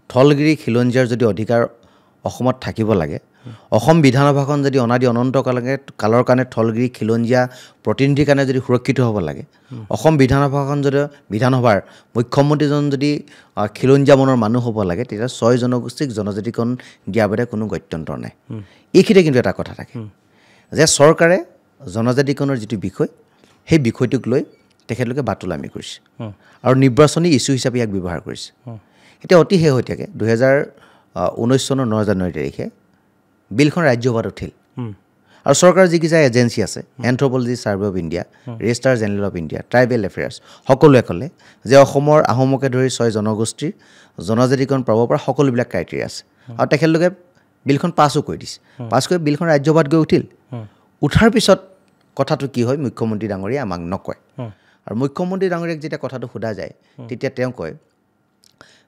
[SPEAKER 2] থলগিৰি খিলঞ্জীয়াৰ যদি অধিকাৰ অসমত থাকিব লাগে অসম বিধানসভাখন যদি অনাদি অনন্ত কালৰ কাৰণে থলগিৰি খিলঞ্জীয়া প্ৰতিনিধিৰ কাৰণে যদি সুৰক্ষিত হ'ব লাগে অসম বিধানসভাখন যদি বিধানসভাৰ মুখ্যমন্ত্ৰীজন যদি খিলঞ্জীয়া মনৰ মানুহ হ'ব লাগে তেতিয়া 6 জনগোষ্ঠীক জনজাতিকৰণ দিয়াৰ বাদে কোনো গত্যন্তৰ নাই এইখিনিতে কিন্তু এটা কথা থাকে যে চৰকাৰে জনজাতিকৰণৰ যিটো বিষয় সেই বিষয়টোক লৈ তেখেতলোকে বাতুলামি কৰিছে আৰু নিৰ্বাচনী ইছ্যু হিচাপে ইয়াক ব্যৱহাৰ কৰিছে এতিয়া অতি শেহতীয়াকৈ 2019 চনৰ 9 জানুৱাৰী তাৰিখে বিলখন ৰাজ্যসভাত উঠিল আৰু চৰকাৰৰ যিকেইটা এজেঞ্চি আছে anthropology survey of India register general of India tribal affairs সকলোৱে ক'লে যে অসমৰ আহোমকে ধৰি 6 জনগোষ্ঠীৰ জনজাতিকৰণ পাব পৰা সকলোবিলাক ক্ৰাইটেৰিয়া আছে আৰু তেখেতলোকে বিলখন পাছো কৰি দিছে পাছ কৰি বিলখন ৰাজ্যসভাত গৈ উঠাৰ পিছত কথাটো কি হয় মুখ্যমন্ত্ৰী ডাঙৰীয়া আমাক নকয় আৰু মুখ্যমন্ত্ৰী ডাঙৰীয়াক যেতিয়া কথাটো সোধা যায় তেতিয়া তেওঁ কয়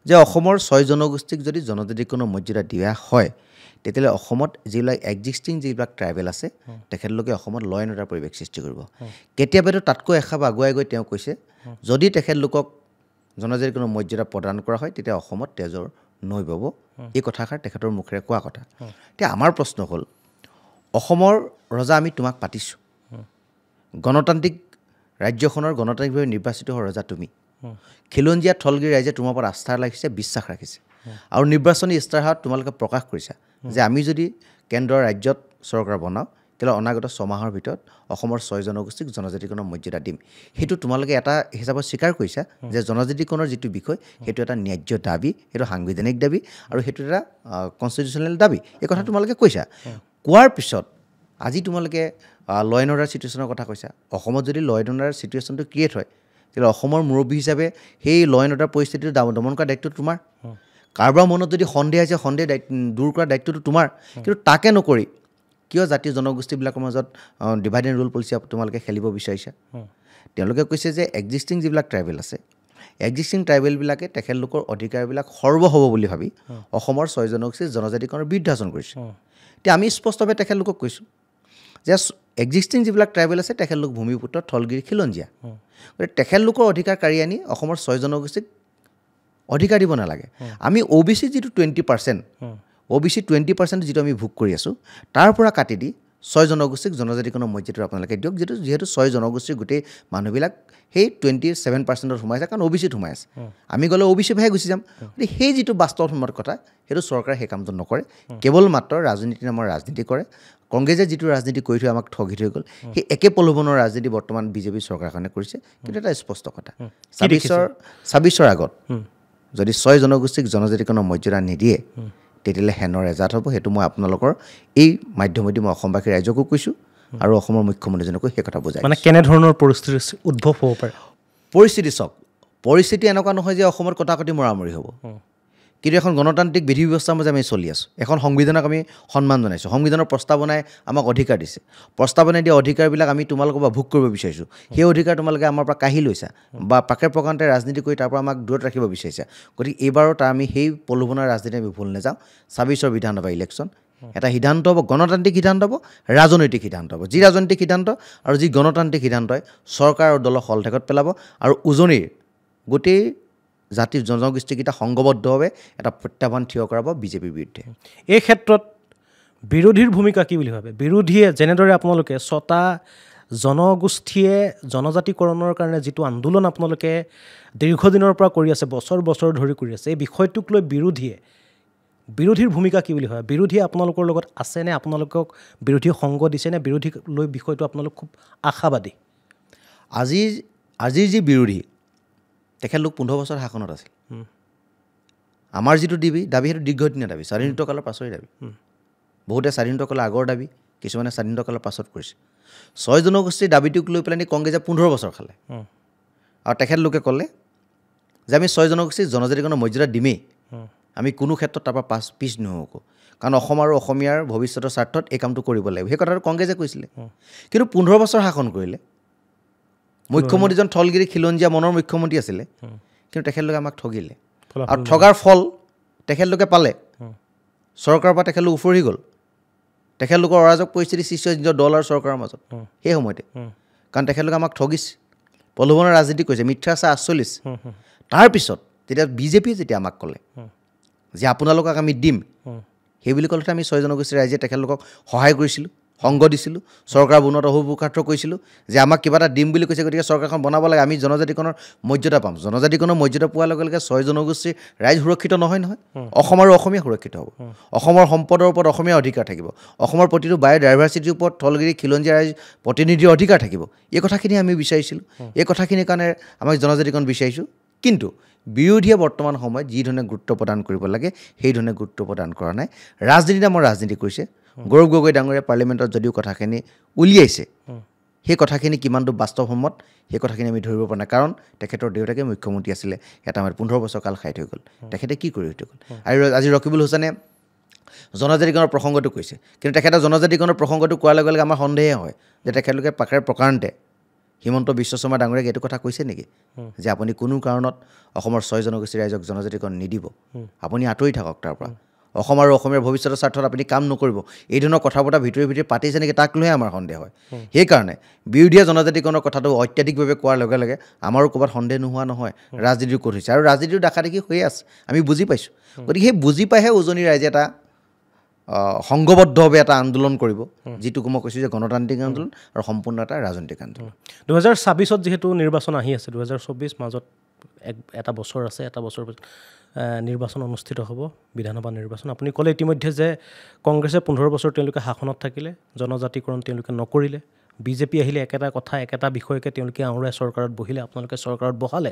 [SPEAKER 2] যে অসমৰ 6 জনগোষ্ঠীক যদি জনজাতিকৰণৰ মৰ্যাদা দিয়া হয় তেতিয়াহ'লে অসমত যিবিলাক এক্সিষ্টিং যিবিলাক ট্ৰাইবেল আছে তেখেতলোকে অসমত ল এণ্ড অৰ্ডাৰ পৰিৱেশ সৃষ্টি কৰিব কেতিয়াবাতো তাতকৈ এখাপ আগুৱাই গৈ তেওঁ কৈছে যদি তেখেতলোকক জনজাতিকৰণৰ মৰ্যাদা প্ৰদান কৰা হয় তেতিয়া অসমত তেজৰ নৈ বব এই কথাষাৰ তেখেতৰ মুখেৰে কোৱা কথা এতিয়া আমাৰ প্ৰশ্ন হ'ল অসমৰ ৰজা আমি তোমাক পাতিছোঁ গণতান্ত্ৰিক ৰাজ্যখনৰ গণতান্ত্ৰিকভাৱে নিৰ্বাচিত হোৱা ৰজা তুমি খিলঞ্জীয়া থলগিৰি ৰাইজে তোমাৰ ওপৰত আস্থা ৰাখিছে বিশ্বাস ৰাখিছে আৰু নিৰ্বাচনী ইস্তাহাৰত তোমালোকে প্ৰকাশ কৰিছা যে আমি যদি কেন্দ্ৰৰ ৰাজ্যত চৰকাৰ বনাওঁ তেতিয়াহ'লে অনাগত 6 মাহৰ ভিতৰত অসমৰ 6 জনগোষ্ঠীক জনজাতিকৰণৰ মৰ্যাদা দিম সেইটো তোমালোকে এটা হিচাপত স্বীকাৰ কৰিছা যে জনজাতিকৰণৰ যিটো বিষয় সেইটো এটা ন্যায্য দাবী সেইটো সাংবিধানিক দাবী আৰু সেইটো এটা কনষ্টিটিউচনেল দাবী এই কথা তোমালোকে কৈছা কোৱাৰ পিছত আজি তোমালোকে ল এণ্ড অৰ্ডাৰ চিটুৱেশ্যনৰ কথা কৈছা অসমত যদি ল এণ্ড অৰ্ডাৰ চিটুৱেশ্যনটো ক্ৰিয়েট হয় তেতিয়াহ'লে অসমৰ মুৰব্বী হিচাপে সেই ল এণ্ড অৰ্ডাৰ পৰিস্থিতিটো দমন কৰা দায়িত্বটো তোমাৰ কাৰোবাৰ মনত যদি সন্দেহ আছে সন্দেহ দূৰ কৰা দায়িত্বটো তোমাৰ কিন্তু তাকে নকৰি কিয় জাতি জনগোষ্ঠীবিলাকৰ মাজত ডিভাইড এণ্ড ৰুল পলিচি তোমালোকে খেলিব বিচাৰিছা তেওঁলোকে কৈছে যে এক্সিষ্টিং যিবিলাক ট্ৰাইবেল আছে এক্সিষ্টিং ট্ৰাইবেলবিলাকে তেখেতলোকৰ অধিকাৰবিলাক সৰ্ব হ'ব বুলি ভাবি অসমৰ 6 জনগোষ্ঠীৰ জনজাতিকৰণৰ বিৰুদ্ধে আচৰণ কৰিছে এতিয়া আমি স্পষ্টভাৱে তেখেতলোকক কৈছোঁ যে এক্সিষ্টিং যিবিলাক ট্ৰাইবেল আছে তেখেতলোক ভূমিপুত্ৰ থলগিৰি খিলঞ্জীয়া গতিকে তেখেতলোকৰ অধিকাৰ কাঢ়ি আনি অসমৰ 6 জনগোষ্ঠীক অধিকাৰ দিব নালাগে আমি OBC যিটো 20% OBC 20% যিটো আমি ভোগ কৰি আছোঁ তাৰ পৰা কাটি দি 6 জনগোষ্ঠীক জনজাতিকৰণৰ মৰ্যাদা আপোনালোকে দিয়ক যিহেতু 6 জনগোষ্ঠীৰ গোটেই মানুহবিলাক সেই 27% সোমাইছে কাৰণ OBCত সোমাই আছে আমি গ'লে OBC ভাহে গুচি যাম গতিকে সেই যিটো বাস্তৱসন্মত কথা সেইটো চৰকাৰে সেই কামটো নকৰে কেৱল মাত্ৰ ৰাজনীতি নামৰ ৰাজনীতি কৰে কংগ্ৰেছে যিটো ৰাজনীতি কৰি থৈ আমাক ঠগি থৈ গ'ল সেই একে প্ৰলোভনৰ ৰাজনীতি বৰ্তমান বিজেপি চৰকাৰখনে কৰিছে কিন্তু এটা স্পষ্ট কথা 26ৰ আগত যদি 6 জনগোষ্ঠীক জনজাতিকৰণৰ মৰ্যাদা নিদিয়ে তেতিয়াহ'লে হেনৰ এজাত হ'ব সেইটো মই আপোনালোকৰ এই মাধ্যমেদি মই অসমবাসী ৰাইজকো কৈছোঁ আৰু অসমৰ মুখ্যমন্ত্ৰীজনকো সেই কথা বুজাই
[SPEAKER 1] মানে কেনেধৰণৰ পৰিস্থিতিৰ উদ্ভৱ হ'ব পাৰে
[SPEAKER 2] পৰিস্থিতি চাওক পৰিস্থিতি এনেকুৱা নহয় যে অসমত কটাকটি মৰামৰি হ'ব কিন্তু এখন গণতান্ত্ৰিক বিধি ব্যৱস্থাৰ মাজে আমি চলি আছোঁ এখন সংবিধানক আমি সন্মান জনাইছোঁ সংবিধানৰ প্ৰস্তাৱনাই আমাক অধিকাৰ দিছে প্ৰস্তাৱনাই দিয়া অধিকাৰবিলাক আমি তোমালোকৰ পৰা ভোগ কৰিব বিচাৰিছোঁ সেই অধিকাৰ তোমালোকে আমাৰ পৰা কাঢ়ি লৈছা বা পাকে প্ৰকাণ্তে ৰাজনীতি কৰি তাৰ পৰা আমাক দূৰত ৰাখিব বিচাৰিছা গতিকে এইবাৰো তাৰ আমি সেই প্ৰলোভনৰ ৰাজনীতি আমি ভুল নাযাওঁ 26ৰ বিধানসভা ইলেকশ্যন এটা সিদ্ধান্ত হ'ব গণতান্ত্ৰিক সিদ্ধান্ত হ'ব ৰাজনৈতিক সিদ্ধান্ত হ'ব যি ৰাজনৈতিক সিদ্ধান্ত আৰু যি গণতান্ত্ৰিক সিদ্ধান্তই চৰকাৰ আৰু দলক শলঠেকত পেলাব আৰু উজনিৰ গোটেই জাতিৰ জনগোষ্ঠীকেইটা সংঘবদ্ধভাৱে এটা প্ৰত্যাহ্বান থিয় কৰাব বিজেপিৰ বিৰুদ্ধে
[SPEAKER 1] এই ক্ষেত্ৰত বিৰোধীৰ ভূমিকা কি বুলি ভাবে বিৰোধীয়ে যেনেদৰে আপোনালোকে 6টা জনগোষ্ঠীয়ে জনজাতিকৰণৰ কাৰণে যিটো আন্দোলন আপোনালোকে দীৰ্ঘদিনৰ পৰা কৰি আছে বছৰ বছৰ ধৰি কৰি আছে এই বিষয়টোক লৈ বিৰোধীৰ ভূমিকা কি বুলি ভাবে বিৰোধীয়ে আপোনালোকৰ লগত আছেনে আপোনালোকক বিৰোধীয়ে সংগ দিছেনে বিৰোধীক লৈ বিষয়টো আপোনালোক খুব আশাবাদী
[SPEAKER 2] আজিৰ যি বিৰোধী তেখেতলোক 15 বছৰ শাসনত আছিল আমাৰ যিটো দাবী সেইটো দীৰ্ঘদিনীয়া দাবী, স্বাধীনোত্তৰকালৰ পাছৰে দাবী। বহুতে স্বাধীনোত্তৰকালৰ আগৰ দাবী, কিছুমানে স্বাধীনোত্তৰকালৰ পাছত কৰিছে। 6 জনগোষ্ঠীৰ দাবীটোক লৈ পেলাই কংগ্ৰেছে 15 বছৰ খালে। আৰু তেখেতলোকে ক'লে যে আমি 6 জনগোষ্ঠীক জনজাতিকৰণৰ মৰ্যাদা দিমেই, আমি কোনো ক্ষেত্ৰত তাৰপৰা পিছ নহওঁ, কাৰণ অসম আৰু অসমীয়াৰ ভৱিষ্যতৰ স্বাৰ্থত এই কামটো কৰিব লাগিব। সেই কথাটো কংগ্ৰেছে কৈছিলে। কিন্তু 15 বছৰ শাসন কৰিলে। মুখ্যমন্ত্ৰীজন থলগিৰি খিলঞ্জীয়া মনৰ মুখ্যমন্ত্ৰী আছিলে, কিন্তু তেখেতলোকে আমাক ঠগিলে। আৰু ঠগাৰ ফল তেখেতলোকে পালে। চৰকাৰৰ পৰা তেখেতলোক উফৰি গ'ল। তেখেতলোকৰ অৰাজক পৰিস্থিতি সৃষ্টি হৈছে নিজৰ দল আৰু চৰকাৰৰ মাজত সেই সময়তে, কাৰণ তেখেতলোকে আমাক ঠগিছে, প্ৰলোভনৰ ৰাজনীতি কৰিছে, মিথ্যা আশ্বাস চলিছে। তাৰপিছত যেতিয়া বিজেপিয়ে যেতিয়া আমাক ক'লে যে আপোনালোকক আমি দিম, সেই বুলি ক'লেতে আমি 6 জনগোষ্ঠীৰ ৰাইজে তেখেতলোকক সহায় কৰিছিলোঁ, সংগ দিছিলোঁ, চৰকাৰ বনোৱাত অহোপুৰুষাৰ্থ কৰিছিলোঁ যে আমাক কিবা এটা দিম বুলি কৈছে, গতিকে চৰকাৰখন বনাব লাগে, আমি জনজাতিকৰণৰ মৰ্যাদা পাম। জনজাতিকৰণৰ মৰ্যাদা পোৱাৰ লগে লগে 6 জনগোষ্ঠীৰ ৰাইজ সুৰক্ষিত নহয়। অসম আৰু অসমীয়া সুৰক্ষিত হ'ব। অসমৰ সম্পদৰ ওপৰত অসমীয়া অধিকাৰ থাকিব। অসমৰ প্ৰতিটো বায়'ডাইভাৰ্চিটিৰ ওপৰত থলগিৰি খিলঞ্জীয়া ৰাইজ প্ৰতিনিধিৰ অধিকাৰ থাকিব। এই কথাখিনি আমি বিচাৰিছিলোঁ। এই কথাখিনিৰ কাৰণে আমাক জনজাতিকৰণ বিচাৰিছোঁ। কিন্তু বিৰোধীয়ে বৰ্তমান সময়ত যি ধৰণে গুৰুত্ব প্ৰদান কৰিব লাগে সেই ধৰণে গুৰুত্ব প্ৰদান কৰা নাই। ৰাজনীতি নামৰ ৰাজনীতি কৰিছে। গৌৰৱ গগৈ ডাঙৰীয়া পাৰ্লিমেণ্টত যদিও কথাখিনি উলিয়াইছে, সেই কথাখিনি কিমান দূৰ বাস্তৱসন্মত সেই কথাখিনি আমি ধৰিব পৰা নাই। কাৰণ তেখেতৰ দেউতাকে মুখ্যমন্ত্ৰী আছিলে, এটা সময়ত 15 বছৰ কাল খাই থৈ গ'ল। তেখেতে কি কৰি থৈ গ'ল? আৰু আজি ৰকিবুল হুছেইনে জনজাতিকৰণৰ প্ৰসংগটো কৈছে, কিন্তু তেখেতে জনজাতিকৰণৰ প্ৰসংগটো কোৱাৰ লগে লগে আমাৰ সন্দেহে হয় যে তেখেতলোকে পাখৰে প্ৰকাৰণতে হিমন্ত বিশ্ব শৰ্মা ডাঙৰীয়াক এইটো কথা কৈছে নেকি যে আপুনি কোনো কাৰণত অসমৰ 6 জনগোষ্ঠীৰ ৰাইজক জনজাতিকৰণ নিদিব, আপুনি আঁতৰি থাকক তাৰ পৰা, অসম আৰু অসমীয়াৰ ভৱিষ্যতৰ স্বাৰ্থত আপুনি কাম নকৰিব, এই ধৰণৰ কথা বতৰা ভিতৰি পাতিছে নেকি তাক লৈহে আমাৰ সন্দেহ হয়। সেইকাৰণে বিৰোধীয়ে জনজাতিকৰণৰ কথাটো অত্যাধিকভাৱে কোৱাৰ লগে লগে আমাৰো ক'ৰবাত সন্দেহ নোহোৱা নহয় ৰাজনীতিটো ক'ত হৈছে, আৰু ৰাজনীতিটো দেখা দেখি হৈয়ে আছে, আমি বুজি পাইছোঁ। গতিকে সেই বুজি পাইহে উজনিৰ ৰাইজে এটা সংঘবদ্ধভাৱে এটা আন্দোলন কৰিব, যিটোক মই কৈছোঁ যে গণতান্ত্ৰিক আন্দোলন আৰু সম্পূৰ্ণ এটা ৰাজনৈতিক আন্দোলন।
[SPEAKER 1] 2026 যিহেতু নিৰ্বাচন আহি আছে, 2024 মাজত এটা বছৰ আছে, এটা বছৰ পিছত নিৰ্বাচন অনুষ্ঠিত হ'ব, বিধানসভা নিৰ্বাচন। আপুনি ক'লে ইতিমধ্যে যে কংগ্ৰেছে 15 বছৰ তেওঁলোকে শাসনত থাকিলে, জনজাতিকৰণ তেওঁলোকে নকৰিলে, বিজেপি আহিলে একেটা কথা একেটা বিষয়কে তেওঁলোকে আওৰাই চৰকাৰত বহিলে, আপোনালোকে চৰকাৰত বহালে,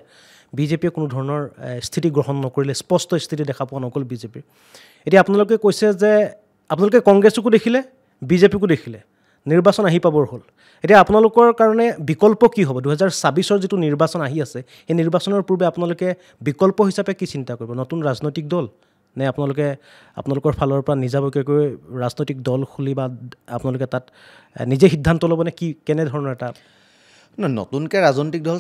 [SPEAKER 1] বিজেপিয়ে কোনো ধৰণৰ স্থিতি গ্ৰহণ নকৰিলে, স্পষ্ট স্থিতি দেখা পোৱা নগ'ল বিজেপিৰ। এতিয়া আপোনালোকে কৈছে যে আপোনালোকে কংগ্ৰেছকো দেখিলে, বিজেপিকো দেখিলে, নিৰ্বাচন আহি পাবৰ হ'ল। এতিয়া আপোনালোকৰ কাৰণে বিকল্প কি হ'ব? 2026 যিটো নিৰ্বাচন আহি আছে, সেই নিৰ্বাচনৰ পূৰ্বে আপোনালোকে বিকল্প হিচাপে কি চিন্তা কৰিব? নতুন ৰাজনৈতিক দল নে আপোনালোকৰ ফালৰ পৰা নিজাববীয়াকৈ ৰাজনৈতিক দল খুলি বা আপোনালোকে তাত নিজে সিদ্ধান্ত ল'ব নে কি, কেনেধৰণৰ এটা?
[SPEAKER 2] নতুনকৈ ৰাজনৈতিক দল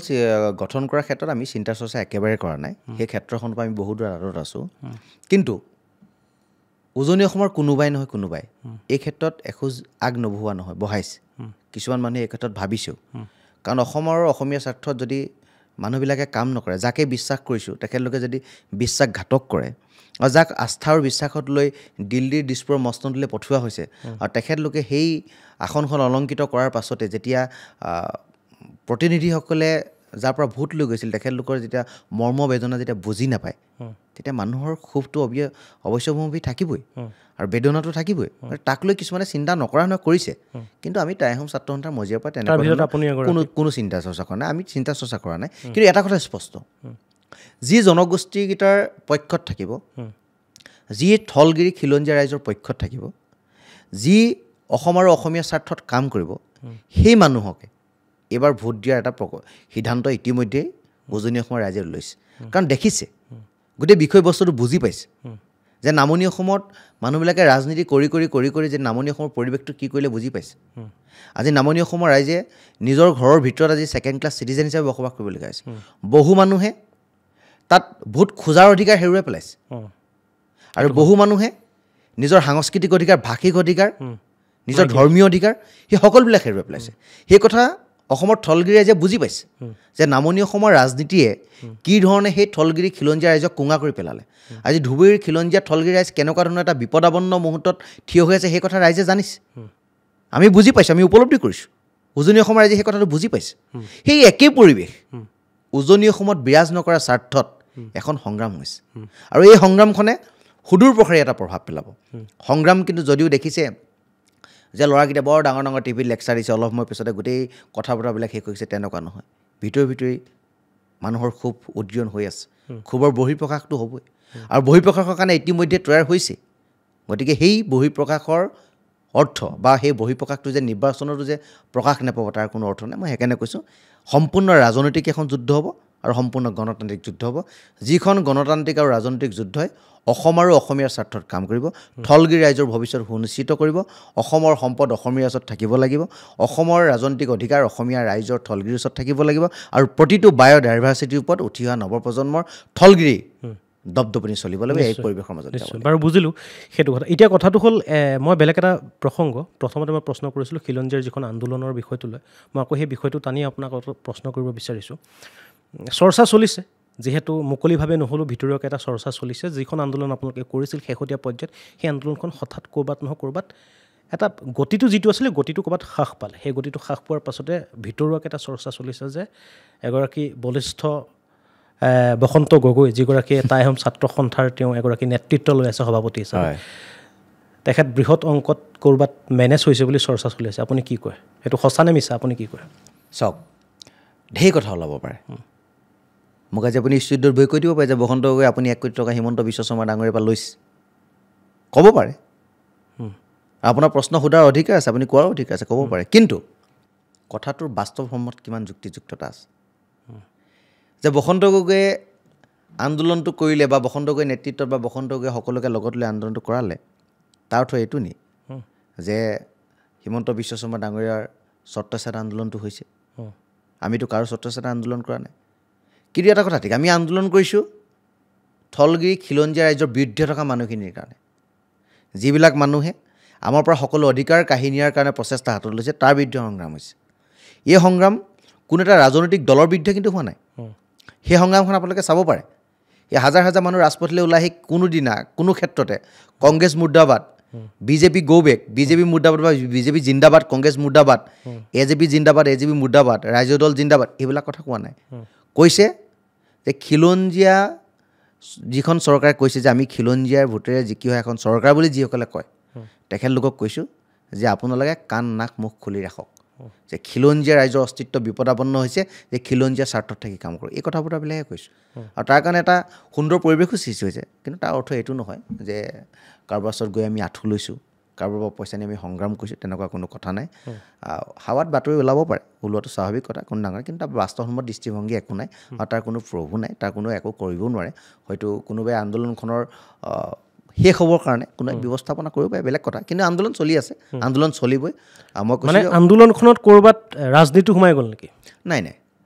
[SPEAKER 2] গঠন কৰাৰ ক্ষেত্ৰত আমি চিন্তা চৰ্চা একেবাৰে কৰা নাই। সেই ক্ষেত্ৰখনৰ পৰা আমি বহুত দূৰ আঁতৰত আছোঁ। কিন্তু উজনি অসমৰ কোনোবাই নহয় কোনোবাই এই ক্ষেত্ৰত এখোজ আগ নবঢ়োৱা নহয়, বঢ়াইছে। কিছুমান মানুহে এই ক্ষেত্ৰত ভাবিছেও, কাৰণ অসমৰ অসমীয়া স্বাৰ্থত যদি মানুহবিলাকে কাম নকৰে, যাকে বিশ্বাস কৰিছোঁ তেখেতলোকে যদি বিশ্বাসঘাতক কৰে, আৰু যাক আস্থা আৰু বিশ্বাসত লৈ দিল্লীৰ দিছপুৰৰ মছনদলৈ পঠোৱা হৈছে, আৰু তেখেতলোকে সেই আসনখন অলংকৃত কৰাৰ পাছতে যেতিয়া প্ৰতিনিধিসকলে যাৰ পৰা ভোট লৈ গৈছিল তেখেতলোকৰ যেতিয়া মৰ্ম বেদনা যেতিয়া বুজি নাপায়, তেতিয়া মানুহৰ ক্ষোভটো অৱশ্যম্ভাৱী থাকিবই আৰু বেদনাটো থাকিবই। তাক লৈ কিছুমানে চিন্তা নকৰা নহয় কৰিছে, কিন্তু আমি টাই আহোম ছাত্ৰ সন্থাৰ মজিয়াৰ পৰা তেনেকুৱা কোনো চিন্তা চৰ্চা কৰা নাই, আমি চিন্তা চৰ্চা কৰা নাই। কিন্তু এটা কথা স্পষ্ট, যি জনগোষ্ঠীকেইটাৰ পক্ষত থাকিব, যি থলগিৰি খিলঞ্জীয়া ৰাইজৰ পক্ষত থাকিব, যি অসম আৰু অসমীয়া স্বাৰ্থত কাম কৰিব, সেই মানুহকে এইবাৰ ভোট দিয়াৰ এটা সিদ্ধান্ত ইতিমধ্যেই উজনি অসমৰ ৰাইজে লৈছে। কাৰণ দেখিছে, গোটেই বিষয়বস্তুটো বুজি পাইছে যে নামনি অসমত মানুহবিলাকে ৰাজনীতি কৰি যে নামনি অসমৰ পৰিৱেশটো কি কৰিলে বুজি পাইছে। আজি নামনি অসমৰ ৰাইজে নিজৰ ঘৰৰ ভিতৰত আজি ছেকেণ্ড ক্লাছ চিটিজেন হিচাপে বসবাস কৰিবলগীয়া হৈছে। বহু মানুহে তাত ভোট খোজাৰ অধিকাৰ হেৰুৱাই পেলাইছে, আৰু বহু মানুহে নিজৰ সাংস্কৃতিক অধিকাৰ, ভাষিক অধিকাৰ, নিজৰ ধৰ্মীয় অধিকাৰ সেই সকলোবিলাক হেৰুৱাই পেলাইছে। সেই কথা অসমৰ থলগিৰি ৰাইজে বুজি পাইছে যে নামনি অসমৰ ৰাজনীতিয়ে কি ধৰণে সেই থলগিৰি খিলঞ্জীয়া ৰাইজক কোঙা কৰি পেলালে। আজি ধুবুৰীৰ খিলঞ্জীয়া থলগিৰি ৰাইজ কেনেকুৱা ধৰণৰ এটা বিপদাপন্ন মুহূৰ্তত থিয় হৈ আছে সেই কথা ৰাইজে জানিছে, আমি বুজি পাইছোঁ, আমি উপলব্ধি কৰিছোঁ। উজনি অসমৰ ৰাইজে সেই কথাটো বুজি পাইছে। সেই একেই পৰিৱেশ উজনি অসমত বিৰাজ নকৰা স্বাৰ্থত এখন সংগ্ৰাম হৈছে, আৰু এই সংগ্ৰামখনে সুদূৰ প্ৰসাৰী এটা প্ৰভাৱ পেলাব। সংগ্ৰাম কিন্তু যদিও দেখিছে যে ল'ৰাকেইটা বৰ ডাঙৰ ডাঙৰ টিভিত লেকচাৰ দিছে, অলপ সময় পিছতে গোটেই কথা বতৰাবিলাক শেষ হৈছে, তেনেকুৱা নহয়। ভিতৰি মানুহৰ ক্ষোভ উদ্গীৰণ হৈ আছে, ক্ষোভৰ বহিঃপ্ৰকাশটো হ'বই। আৰু বহিঃপ্ৰকাশৰ কাৰণে ইতিমধ্যে তৈয়াৰ হৈছে গতিকে সেই বহিঃপ্ৰকাশৰ অৰ্থ বা সেই বহিঃপ্ৰকাশটো যে নিৰ্বাচনতো যে প্ৰকাশ নাপাব তাৰ কোনো অৰ্থ নাই মই সেইকাৰণে কৈছোঁ সম্পূৰ্ণ ৰাজনৈতিক এখন যুদ্ধ হ'ব আৰু সম্পূৰ্ণ গণতান্ত্ৰিক যুদ্ধ হ'ব যিখন গণতান্ত্ৰিক আৰু ৰাজনৈতিক যুদ্ধই অসম আৰু অসমীয়াৰ স্বাৰ্থত কাম কৰিব স্থলগিৰি ৰাইজৰ ভৱিষ্যত সুনিশ্চিত কৰিব অসমৰ সম্পদ অসমীয়াৰ ওচৰত থাকিব লাগিব অসমৰ ৰাজনৈতিক অধিকাৰ অসমীয়া ৰাইজৰ স্থলগিৰিৰ ওচৰত থাকিব লাগিব আৰু প্ৰতিটো বায়'ডাইভাৰ্চিটিৰ ওপৰত উঠি অহা নৱপ্ৰজন্মৰ স্থলগিৰি দপদপনি চলিব লাগিব এই পৰিৱেশৰ মাজত
[SPEAKER 1] বাৰু বুজিলোঁ সেইটো কথা এতিয়া কথাটো হ'ল মই বেলেগ এটা প্ৰসংগ প্ৰথমতে মই প্ৰশ্ন কৰিছিলোঁ খিলঞ্জীয়াৰ যিখন আন্দোলনৰ বিষয়টো লৈ মই আকৌ সেই বিষয়টো টানি আপোনাক প্ৰশ্ন কৰিব বিচাৰিছোঁ চৰ্চা চলিছে যিহেতু মুকলিভাৱে নহ'লেও ভিতৰুৱাকৈ এটা চৰ্চা চলিছে যিখন আন্দোলন আপোনালোকে কৰিছিল শেহতীয়া পৰ্যায়ত সেই আন্দোলনখন হঠাৎ ক'ৰবাত নহয় ক'ৰবাত এটা গতিটো যিটো আছিলে গতিটো ক'ৰবাত হ্ৰাস পালে সেই গতিটো হ্ৰাস পোৱাৰ পাছতে ভিতৰুৱাকৈ এটা চৰ্চা চলিছে যে এগৰাকী বলিষ্ঠ বসন্ত গগৈ যিগৰাকীয়ে টাই আহোম ছাত্ৰ সন্থাৰ তেওঁ এগৰাকী নেতৃত্ব লৈ আছে সভাপতি হিচাপে তেখেত বৃহৎ অংকত ক'ৰবাত মেনেজ হৈছে বুলি চৰ্চা চলি আছে আপুনি কি কয় সেইটো সঁচা নে মিছা আপুনি কি কয়
[SPEAKER 2] চাওক ঢেৰ কথা ওলাব পাৰে মোক আজি আপুনি ষ্টুডিঅ'ত বহি কৈ দিব পাৰে যে বসন্ত গগৈ আপুনি 1 কোটি টকা হিমন্ত বিশ্ব শৰ্মা ডাঙৰীয়াৰ পৰা লৈছে ক'ব পাৰে আপোনাৰ প্ৰশ্ন সোধাৰ অধিকাৰ আছে আপুনি কোৱাৰ অধিকাৰ আছে ক'ব পাৰে কিন্তু কথাটোৰ বাস্তৱসন্মত কিমান যুক্তিযুক্ততা আছে যে বসন্ত গগৈয়ে আন্দোলনটো কৰিলে বা বসন্ত গগৈৰ নেতৃত্বত বা বসন্ত গগৈয়ে সকলোকে লগত লৈ আন্দোলনটো কৰালে তাৰ অৰ্থ এইটো নি যে হিমন্ত বিশ্ব শৰ্মা ডাঙৰীয়াৰ ছত্ৰছায়াত আন্দোলনটো হৈছে আমিতো কাৰো ছত্ৰছায়াত আন্দোলন কৰা নাই কিন্তু এটা কথা ঠিক আমি আন্দোলন কৰিছোঁ স্থলগিৰি খিলঞ্জীয়া ৰাইজৰ বিৰুদ্ধে থকা মানুহখিনিৰ কাৰণে যিবিলাক মানুহে আমাৰ পৰা সকলো অধিকাৰ কাঢ়ি নিয়াৰ কাৰণে প্ৰচেষ্টা হাতত লৈছে তাৰ বিৰুদ্ধে সংগ্ৰাম হৈছে এই সংগ্ৰাম কোনো এটা ৰাজনৈতিক দলৰ বিৰুদ্ধে কিন্তু হোৱা নাই সেই সংগ্ৰামখন আপোনালোকে চাব পাৰে এই হাজাৰ হাজাৰ মানুহ ৰাজপথলৈ ওলাই আহি কোনোদিনা কোনো ক্ষেত্ৰতে কংগ্ৰেছ মুৰ্দাবাদ বিজেপি গো বেক বিজেপি মুৰ্দাবাদ বা বিজেপি জিন্দাবাদ কংগ্ৰেছ মুৰ্দাবাদ এজেপি জিন্দাবাদ এজেপি মুৰ্দাবাদ ৰাইজৰ দল জিন্দাবাদ এইবিলাক কথা কোৱা নাই কৈছে যে খিলঞ্জীয়া যিখন চৰকাৰে কৈছে যে আমি খিলঞ্জীয়াৰ ভোটেৰে জিকি হোৱা এখন চৰকাৰ বুলি যিসকলে কয় তেখেতলোকক কৈছোঁ যে আপোনালোকে কাণ নাক মুখ খুলি ৰাখক যে খিলঞ্জীয়া ৰাইজৰ অস্তিত্ব বিপদাপন্ন হৈছে যে খিলঞ্জীয়া স্বাৰ্থত থাকি কাম কৰোঁ এই কথাবিলাকহে কৈছোঁ আৰু তাৰ কাৰণে এটা সুন্দৰ পৰিৱেশো সৃষ্টি হৈছে কিন্তু তাৰ অৰ্থ এইটো নহয় যে কাৰোবাৰ ওচৰত গৈ আমি আঁঠু লৈছোঁ কাৰোবাৰ পৰা পইচা নি আমি সংগ্ৰাম কৰিছোঁ তেনেকুৱা কোনো কথা নাই হাৱাত বাতৰি ওলাব পাৰে ওলোৱাটো স্বাভাৱিক কথা কোনো ডাঙৰ কিন্তু তাৰ বাস্তৱসন্মত দৃষ্টিভংগী একো নাই আৰু তাৰ কোনো প্ৰভু নাই তাৰ কোনো একো কৰিবও নোৱাৰে হয়তো কোনোবাই আন্দোলনখনৰ শেষ হ'বৰ কাৰণে কোনোবাই ব্যৱস্থাপনা কৰিব পাৰে বেলেগ কথা কিন্তু আন্দোলন চলি আছে আন্দোলন চলিবই মই
[SPEAKER 1] মানে আন্দোলনখনত ক'ৰবাত ৰাজনীতি সোমাই গ'ল নেকি
[SPEAKER 2] নাই নাই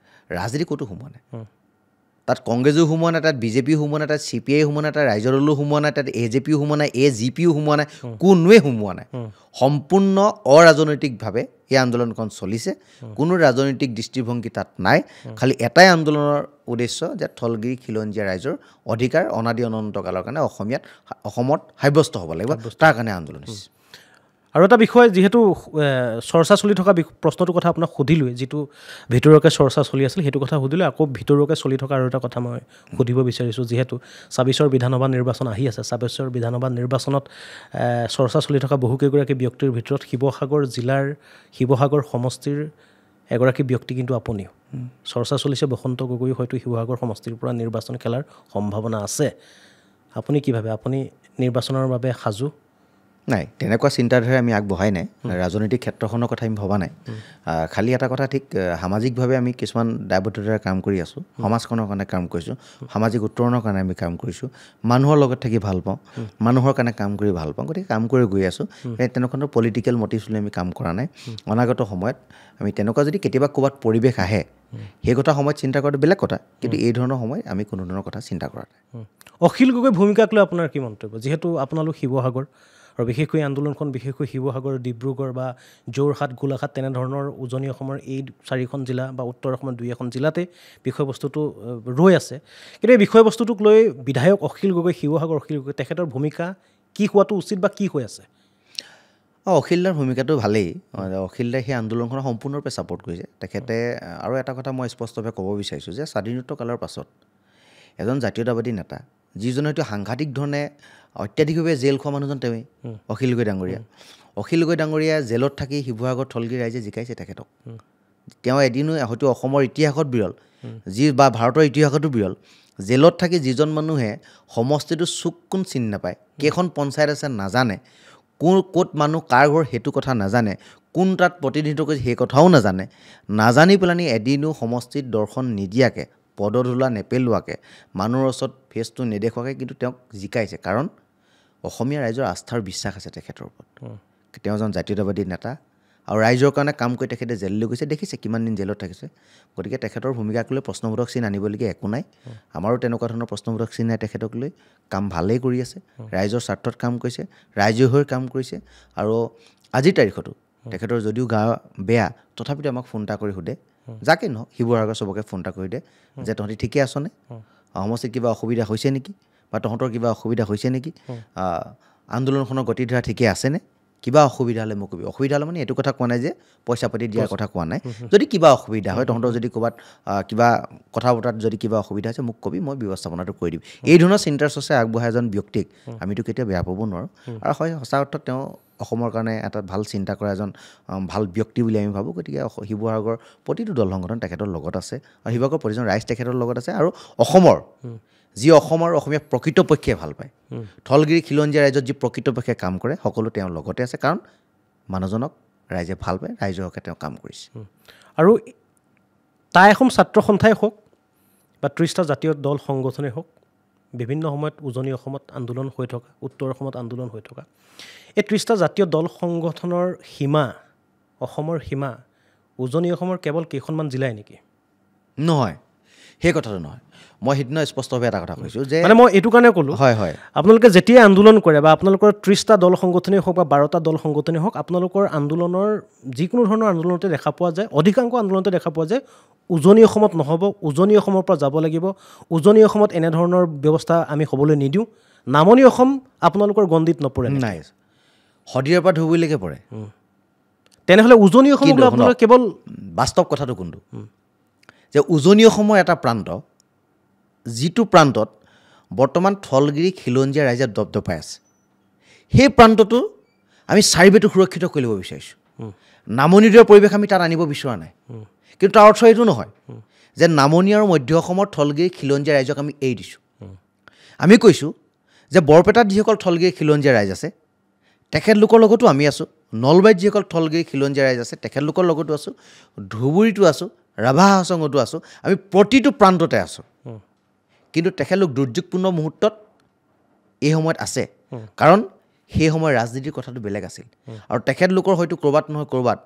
[SPEAKER 2] ৰাজনীতি ক'তো সোমোৱা নাই তাত কংগ্ৰেছো সোমোৱা নাই তাত বিজেপিও সোমোৱা নাই তাত CPI সোমোৱা নাই তাত ৰাইজৰ দলো সোমোৱা নাই তাত AJPও সোমোৱা নাই AGPও সোমোৱা নাই কোনোৱে সোমোৱা নাই সম্পূৰ্ণ অৰাজনৈতিকভাৱে এই আন্দোলনখন চলিছে কোনো ৰাজনৈতিক দৃষ্টিভংগী তাত নাই খালি এটাই আন্দোলনৰ উদ্দেশ্য যে স্থলগিৰি খিলঞ্জীয়া ৰাইজৰ অধিকাৰ অনাদি অনন্তকালৰ কাৰণে অসমত সাব্যস্ত হ'ব লাগিব তাৰ কাৰণে আন্দোলন হৈছে
[SPEAKER 1] আৰু এটা বিষয় যিহেতু চৰ্চা চলি থকা প্ৰশ্নটোৰ কথা আপোনাক সুধিলোঁৱে যিটো ভিতৰুৱাকৈ চৰ্চা চলি আছিল সেইটো কথা সুধিলোঁ আকৌ ভিতৰুৱাকৈ চলি থকা আৰু এটা কথা মই সুধিব বিচাৰিছোঁ যিহেতু ২৬ৰ বিধানসভা নিৰ্বাচন আহি আছে ২৬ৰ বিধানসভা নিৰ্বাচনত চৰ্চা চলি থকা বহুকেইগৰাকী ব্যক্তিৰ ভিতৰত শিৱসাগৰ জিলাৰ শিৱসাগৰ সমষ্টিৰ এগৰাকী ব্যক্তি কিন্তু আপুনিও চৰ্চা চলিছে বসন্ত গগৈ হয়তো শিৱসাগৰ সমষ্টিৰ পৰা নিৰ্বাচন খেলাৰ সম্ভাৱনা আছে আপুনি কি ভাবে আপুনি নিৰ্বাচনৰ বাবে সাজু
[SPEAKER 2] নাই তেনেকুৱা চিন্তাধাৰা আমি আগবঢ়াই নাই ৰাজনৈতিক ক্ষেত্ৰখনৰ কথা আমি ভবা নাই খালি এটা কথা ঠিক সামাজিকভাৱে আমি কিছুমান দায়বদ্ধতাৰে কাম কৰি আছোঁ সমাজখনৰ কাৰণে কাম কৰিছোঁ সামাজিক উত্তৰণৰ কাৰণে আমি কাম কৰিছোঁ মানুহৰ লগত থাকি ভাল পাওঁ মানুহৰ কাৰণে কাম কৰি ভাল পাওঁ গতিকে কাম কৰি গৈ আছোঁ তেনেকুৱা পলিটিকেল মটিভছ লৈ আমি কাম কৰা নাই অনাগত সময়ত আমি তেনেকুৱা যদি কেতিয়াবা ক'ৰবাত পৰিৱেশ আহে সেই কথা সময়ত চিন্তা কৰাটো বেলেগ কথা কিন্তু এই ধৰণৰ সময়ত আমি কোনো ধৰণৰ কথা চিন্তা কৰা নাই
[SPEAKER 1] অখিল গগৈ ভূমিকাক লৈ আপোনাৰ কি মন্তব্য যিহেতু আপোনালোক শিৱসাগৰ আৰু বিশেষকৈ আন্দোলনখন বিশেষকৈ শিৱসাগৰ ডিব্ৰুগড় বা যোৰহাট গোলাঘাট তেনেধৰণৰ উজনি অসমৰ এই 4খন জিলা বা উত্তৰ অসমৰ 2এখন জিলাতে বিষয়বস্তুটো ৰৈ আছে কিন্তু এই বিষয়বস্তুটোক লৈ বিধায়ক অখিল গগৈ শিৱসাগৰ অখিল গগৈ তেখেতৰ ভূমিকা কি হোৱাটো উচিত বা কি হৈ আছে
[SPEAKER 2] অখিলদাৰ ভূমিকাটো ভালেই অখিলদাই সেই আন্দোলনখনক সম্পূৰ্ণৰূপে ছাপোৰ্ট কৰিছে তেখেতে আৰু এটা কথা মই স্পষ্টভাৱে ক'ব বিচাৰিছোঁ যে স্বাধীনোত্তৰ কালৰ পাছত এজন জাতীয়তাবাদী নেতা যিজনে হয়তো সাংঘাতিক ধৰণে অত্যাধিকভাৱে জেল খোৱা মানুহজন তেওঁৱেই অখিল গগৈ ডাঙৰীয়া জেলত থাকি শিৱসাগৰ স্থলগিৰি ৰাইজে জিকাইছে তেখেতক তেওঁ এদিনো হয়তো অসমৰ ইতিহাসত বিৰল যি বা ভাৰতৰ ইতিহাসতো বিৰল জেলত থাকি যিজন মানুহে সমষ্টিটো চুক কোন চিনি নাপায়, কেইখন পঞ্চায়ত আছে নাজানে, ক'ত মানুহ কাৰ ঘৰ সেইটো কথা নাজানে, কোন তাত প্ৰতিনিধিত্ব কৰিছে সেই কথাও নাজানি পেলানি এদিনো সমষ্টিত দৰ্শন নিদিয়াকৈ, পদধূলা নেপেলোৱাকৈ, মানুহৰ ওচৰত ফেচটো নেদেখুৱাকৈ কিন্তু তেওঁক জিকাইছে। কাৰণ অসমীয়া ৰাইজৰ আস্থাৰ বিশ্বাস আছে তেখেতৰ ওপৰত। তেওঁ এজন জাতীয়তাবাদী নেতা আৰু ৰাইজৰ কাৰণে কাম কৰি তেখেতে জেললৈ গৈছে, দেখিছে কিমান দিন জেলত থাকিছে। গতিকে তেখেতৰ ভূমিকাক লৈ প্ৰশ্নবোধক চিন আনিবলগীয়া একো নাই। আমাৰো তেনেকুৱা ধৰণৰ প্ৰশ্নবোধক চিন নাই তেখেতক লৈ। কাম ভালেই কৰি আছে, ৰাইজৰ স্বাৰ্থত কাম কৰিছে, ৰাইজৰ হৈ কাম কৰিছে। আৰু আজিৰ তাৰিখতো তেখেতৰ যদিও গা বেয়া, তথাপিতো আমাক ফোন এটা কৰি সোধে, যাকে নহওক শিৱসাগৰ চবকে ফোন এটা কৰি দে যে তহঁতি ঠিকে আছনে, সমষ্টিত কিবা অসুবিধা হৈছে নেকি, বা তহঁতৰ কিবা অসুবিধা হৈছে নেকি, আন্দোলনখনৰ গতিধাৰা ঠিকে আছেনে, কিবা অসুবিধা হ'লে মোক কবি। অসুবিধা হ'লে মানে এইটো কথা কোৱা নাই যে পইচা পাতি দিয়াৰ কথা কোৱা নাই। যদি কিবা অসুবিধা হয়, তহঁতৰ যদি ক'ৰবাত কিবা কথা বতৰাত যদি কিবা অসুবিধা হৈছে মোক কবি, মই ব্যৱস্থাপনাটো কৰি দিম। এই ধৰণৰ চিন্তাৰ চৰ্চা আগবঢ়াই এজন ব্যক্তিক আমিতো কেতিয়াও বেয়া পাব নোৱাৰোঁ। আৰু হয়, সঁচা অৰ্থত তেওঁ অসমৰ কাৰণে এটা ভাল চিন্তা কৰা এজন ভাল ব্যক্তি বুলি আমি ভাবোঁ। গতিকে শিৱসাগৰ প্ৰতিটো দল সংগঠন তেখেতৰ লগত আছে, আৰু শিৱসাগৰ প্ৰতিজন ৰাইজ তেখেতৰ লগত আছে। আৰু অসমৰ যি অসম আৰু অসমীয়া প্ৰকৃতপক্ষে ভাল পায়, ঠলগিৰি খিলঞ্জীয়া ৰাইজত যি প্ৰকৃতপক্ষে কাম কৰে, সকলো তেওঁৰ লগতে আছে। কাৰণ মানুহজনক ৰাইজে ভাল পায়, ৰাইজৰ হকে তেওঁ কাম কৰিছে।
[SPEAKER 1] আৰু তাই এখন ছাত্ৰ সন্থাই হওক বা 30টা জাতীয় দল সংগঠনেই হওক, বিভিন্ন সময়ত উজনি অসমত আন্দোলন হৈ থকা, উত্তৰ অসমত আন্দোলন হৈ থকা, এই 30টা জাতীয় দল সংগঠনৰ সীমা, অসমৰ সীমা উজনি অসমৰ কেৱল কেইখনমান জিলাই নেকি?
[SPEAKER 2] নহয়, সেই কথাটো নহয়। মই সিদিনা স্পষ্টভাৱে এটা কথা কৈছোঁ যে
[SPEAKER 1] মানে মই এইটো কাৰণে ক'লোঁ,
[SPEAKER 2] হয় হয়,
[SPEAKER 1] আপোনালোকে যেতিয়াই আন্দোলন কৰে বা আপোনালোকৰ 30টা দল সংগঠনেই হওক বা 12টা দল সংগঠনেই হওক, আপোনালোকৰ আন্দোলনৰ যিকোনো ধৰণৰ আন্দোলনতে দেখা পোৱা যায়, অধিকাংশ আন্দোলনতে দেখা পোৱা যায় উজনি অসমত নহ'ব, উজনি অসমৰ পৰা যাব লাগিব, উজনি অসমত এনেধৰণৰ ব্যৱস্থা আমি হ'বলৈ নিদিওঁ, নামনি অসম আপোনালোকৰ গণ্ডিত নপৰে।
[SPEAKER 2] নাই, শদিয়াৰ পৰা ধুবুৰীলৈকে পৰে।
[SPEAKER 1] তেনেহ'লে উজনি অসমলৈ আপোনালোকে কেৱল
[SPEAKER 2] বাস্তৱ কথাটো কোনটো যে উজনি অসমৰ এটা প্ৰান্ত, যিটো প্ৰান্তত বৰ্তমান ঠলগিৰি খিলঞ্জীয়া ৰাইজে দপদপাই আছে, সেই প্ৰান্তটো আমি চাৰিবেটো সুৰক্ষিত কৰি ল'ব বিচাৰিছোঁ। নামনিৰ পৰিৱেশ আমি তাত আনিব বিচৰা নাই। কিন্তু তাৰ অৰ্থ এইটো নহয় যে নামনি আৰু মধ্য অসমৰ ঠলগিৰি খিলঞ্জীয়া ৰাইজক আমি এৰি দিছোঁ। আমি কৈছোঁ যে বৰপেটাত যিসকল ঠলগিৰি খিলঞ্জীয়া ৰাইজ আছে তেখেতলোকৰ লগতো আমি আছোঁ, নলবাৰীত যিসকল ঠলগিৰি খিলঞ্জীয়া ৰাইজ আছে তেখেতলোকৰ লগতো আছোঁ, ধুবুৰীতো আছোঁ, ৰাভা হাছঙতো আছোঁ, আমি প্ৰতিটো প্ৰান্ততে আছোঁ। কিন্তু তেখেতলোক দুৰ্যোগপূৰ্ণ মুহূৰ্তত এই সময়ত আছে, কাৰণ সেই সময়ৰ ৰাজনীতিৰ কথাটো বেলেগ আছিল। আৰু তেখেতলোকৰ হয়তো ক'ৰবাত নহয় ক'ৰবাত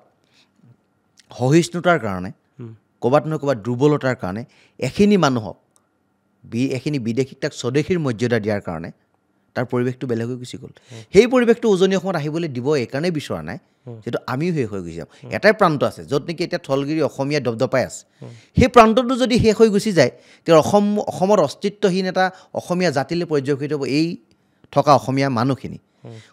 [SPEAKER 2] সহিষ্ণুতাৰ কাৰণে, ক'ৰবাত নহয় ক'ৰবাত দুৰ্বলতাৰ কাৰণে এখিনি মানুহক এখিনি বিদেশীক তাক স্বদেশীৰ মৰ্যাদা দিয়াৰ কাৰণে তাৰ পৰিৱেশটো বেলেগ হৈ গুচি গ'ল। সেই পৰিৱেশটো উজনি অসমত আহিবলৈ দিব এইকাৰণেই বিচৰা নাই যিহেতু আমিও শেষ হৈ গুচি যাম। এটাই প্ৰান্ত আছে য'ত নেকি এতিয়া ঠলগিৰি অসমীয়া দপদপাই আছে। সেই প্ৰান্তটো যদি শেষ হৈ গুচি যায় তেতিয়া অসমত অস্তিত্বহীন এটা অসমীয়া জাতিলৈ পৰ্যবেক্ষিত হ'ব এই থকা অসমীয়া মানুহখিনি।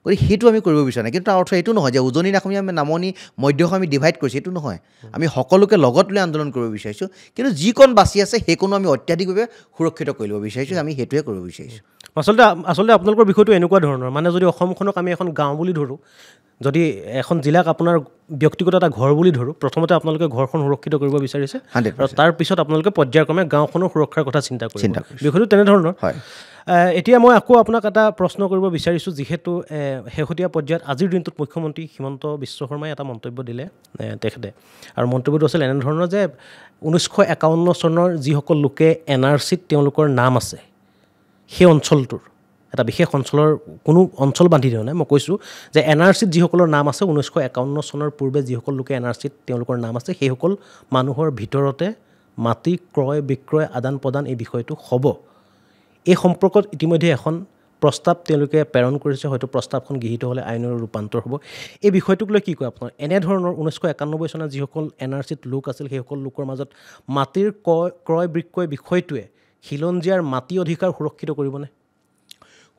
[SPEAKER 2] গতিকে সেইটো আমি কৰিব বিচৰা নাই। কিন্তু তাৰ অৰ্থ এইটো নহয় যে উজনিৰ অসমীয়া আমি নামনি মধ্য অসম আমি ডিভাইড কৰিছোঁ, এইটো নহয়। আমি সকলোকে লগত লৈ আন্দোলন কৰিব বিচাৰিছোঁ, কিন্তু যিকণ বাচি আছে সেইকণো আমি অত্যাধিকভাৱে সুৰক্ষিত কৰি ল'ব বিচাৰিছোঁ। আমি সেইটোৱে কৰিব বিচাৰিছোঁ।
[SPEAKER 1] আচলতে আপোনালোকৰ বিষয়টো এনেকুৱা ধৰণৰ, মানে যদি অসমখনক আমি এখন গাঁও বুলি ধৰোঁ, যদি এখন জিলাক আপোনাৰ ব্যক্তিগত এটা ঘৰ বুলি ধৰোঁ, প্ৰথমতে আপোনালোকে ঘৰখন সুৰক্ষিত কৰিব বিচাৰিছে আৰু তাৰপিছত আপোনালোকে পৰ্যায়ক্ৰমে গাঁওখনৰ সুৰক্ষাৰ কথা চিন্তা কৰিব। বিষয়টো তেনেধৰণৰ। এতিয়া মই আকৌ আপোনাক এটা প্ৰশ্ন কৰিব বিচাৰিছোঁ, যিহেতু শেহতীয়া পৰ্যায়ত আজিৰ দিনটোত মুখ্যমন্ত্ৰী হিমন্ত বিশ্ব শৰ্মাই এটা মন্তব্য দিলে তেখেতে, আৰু মন্তব্যটো আছিল এনেধৰণৰ যে 1951 চনৰ যিসকল লোকে NRCত তেওঁলোকৰ নাম আছে, সেই অঞ্চলটোৰ এটা বিশেষ অঞ্চলৰ কোনো অঞ্চল বান্ধি দিয়া নাই, মই কৈছোঁ যে NRCত যিসকলৰ নাম আছে 1951 চনৰ পূৰ্বে যিসকল লোকে NRCত তেওঁলোকৰ নাম আছে, সেইসকল মানুহৰ ভিতৰতে মাটি ক্ৰয় বিক্ৰয় আদান প্ৰদান এই বিষয়টো হ'ব। এই সম্পৰ্কত ইতিমধ্যে এখন প্ৰস্তাৱ তেওঁলোকে প্ৰেৰণ কৰিছে, হয়তো প্ৰস্তাৱখন গৃহীত হ'লে আইনৰ ৰূপান্তৰ হ'ব। এই বিষয়টোক লৈ কি কয় আপোনাৰ? এনেধৰণৰ 1991 চনত যিসকল NRCত লোক আছিল সেইসকল লোকৰ মাজত মাটিৰ ক্ৰয় বিক্ৰয় বিষয়টোৱে খিলঞ্জীয়াৰ মাটি অধিকাৰ সুৰক্ষিত কৰিবনে?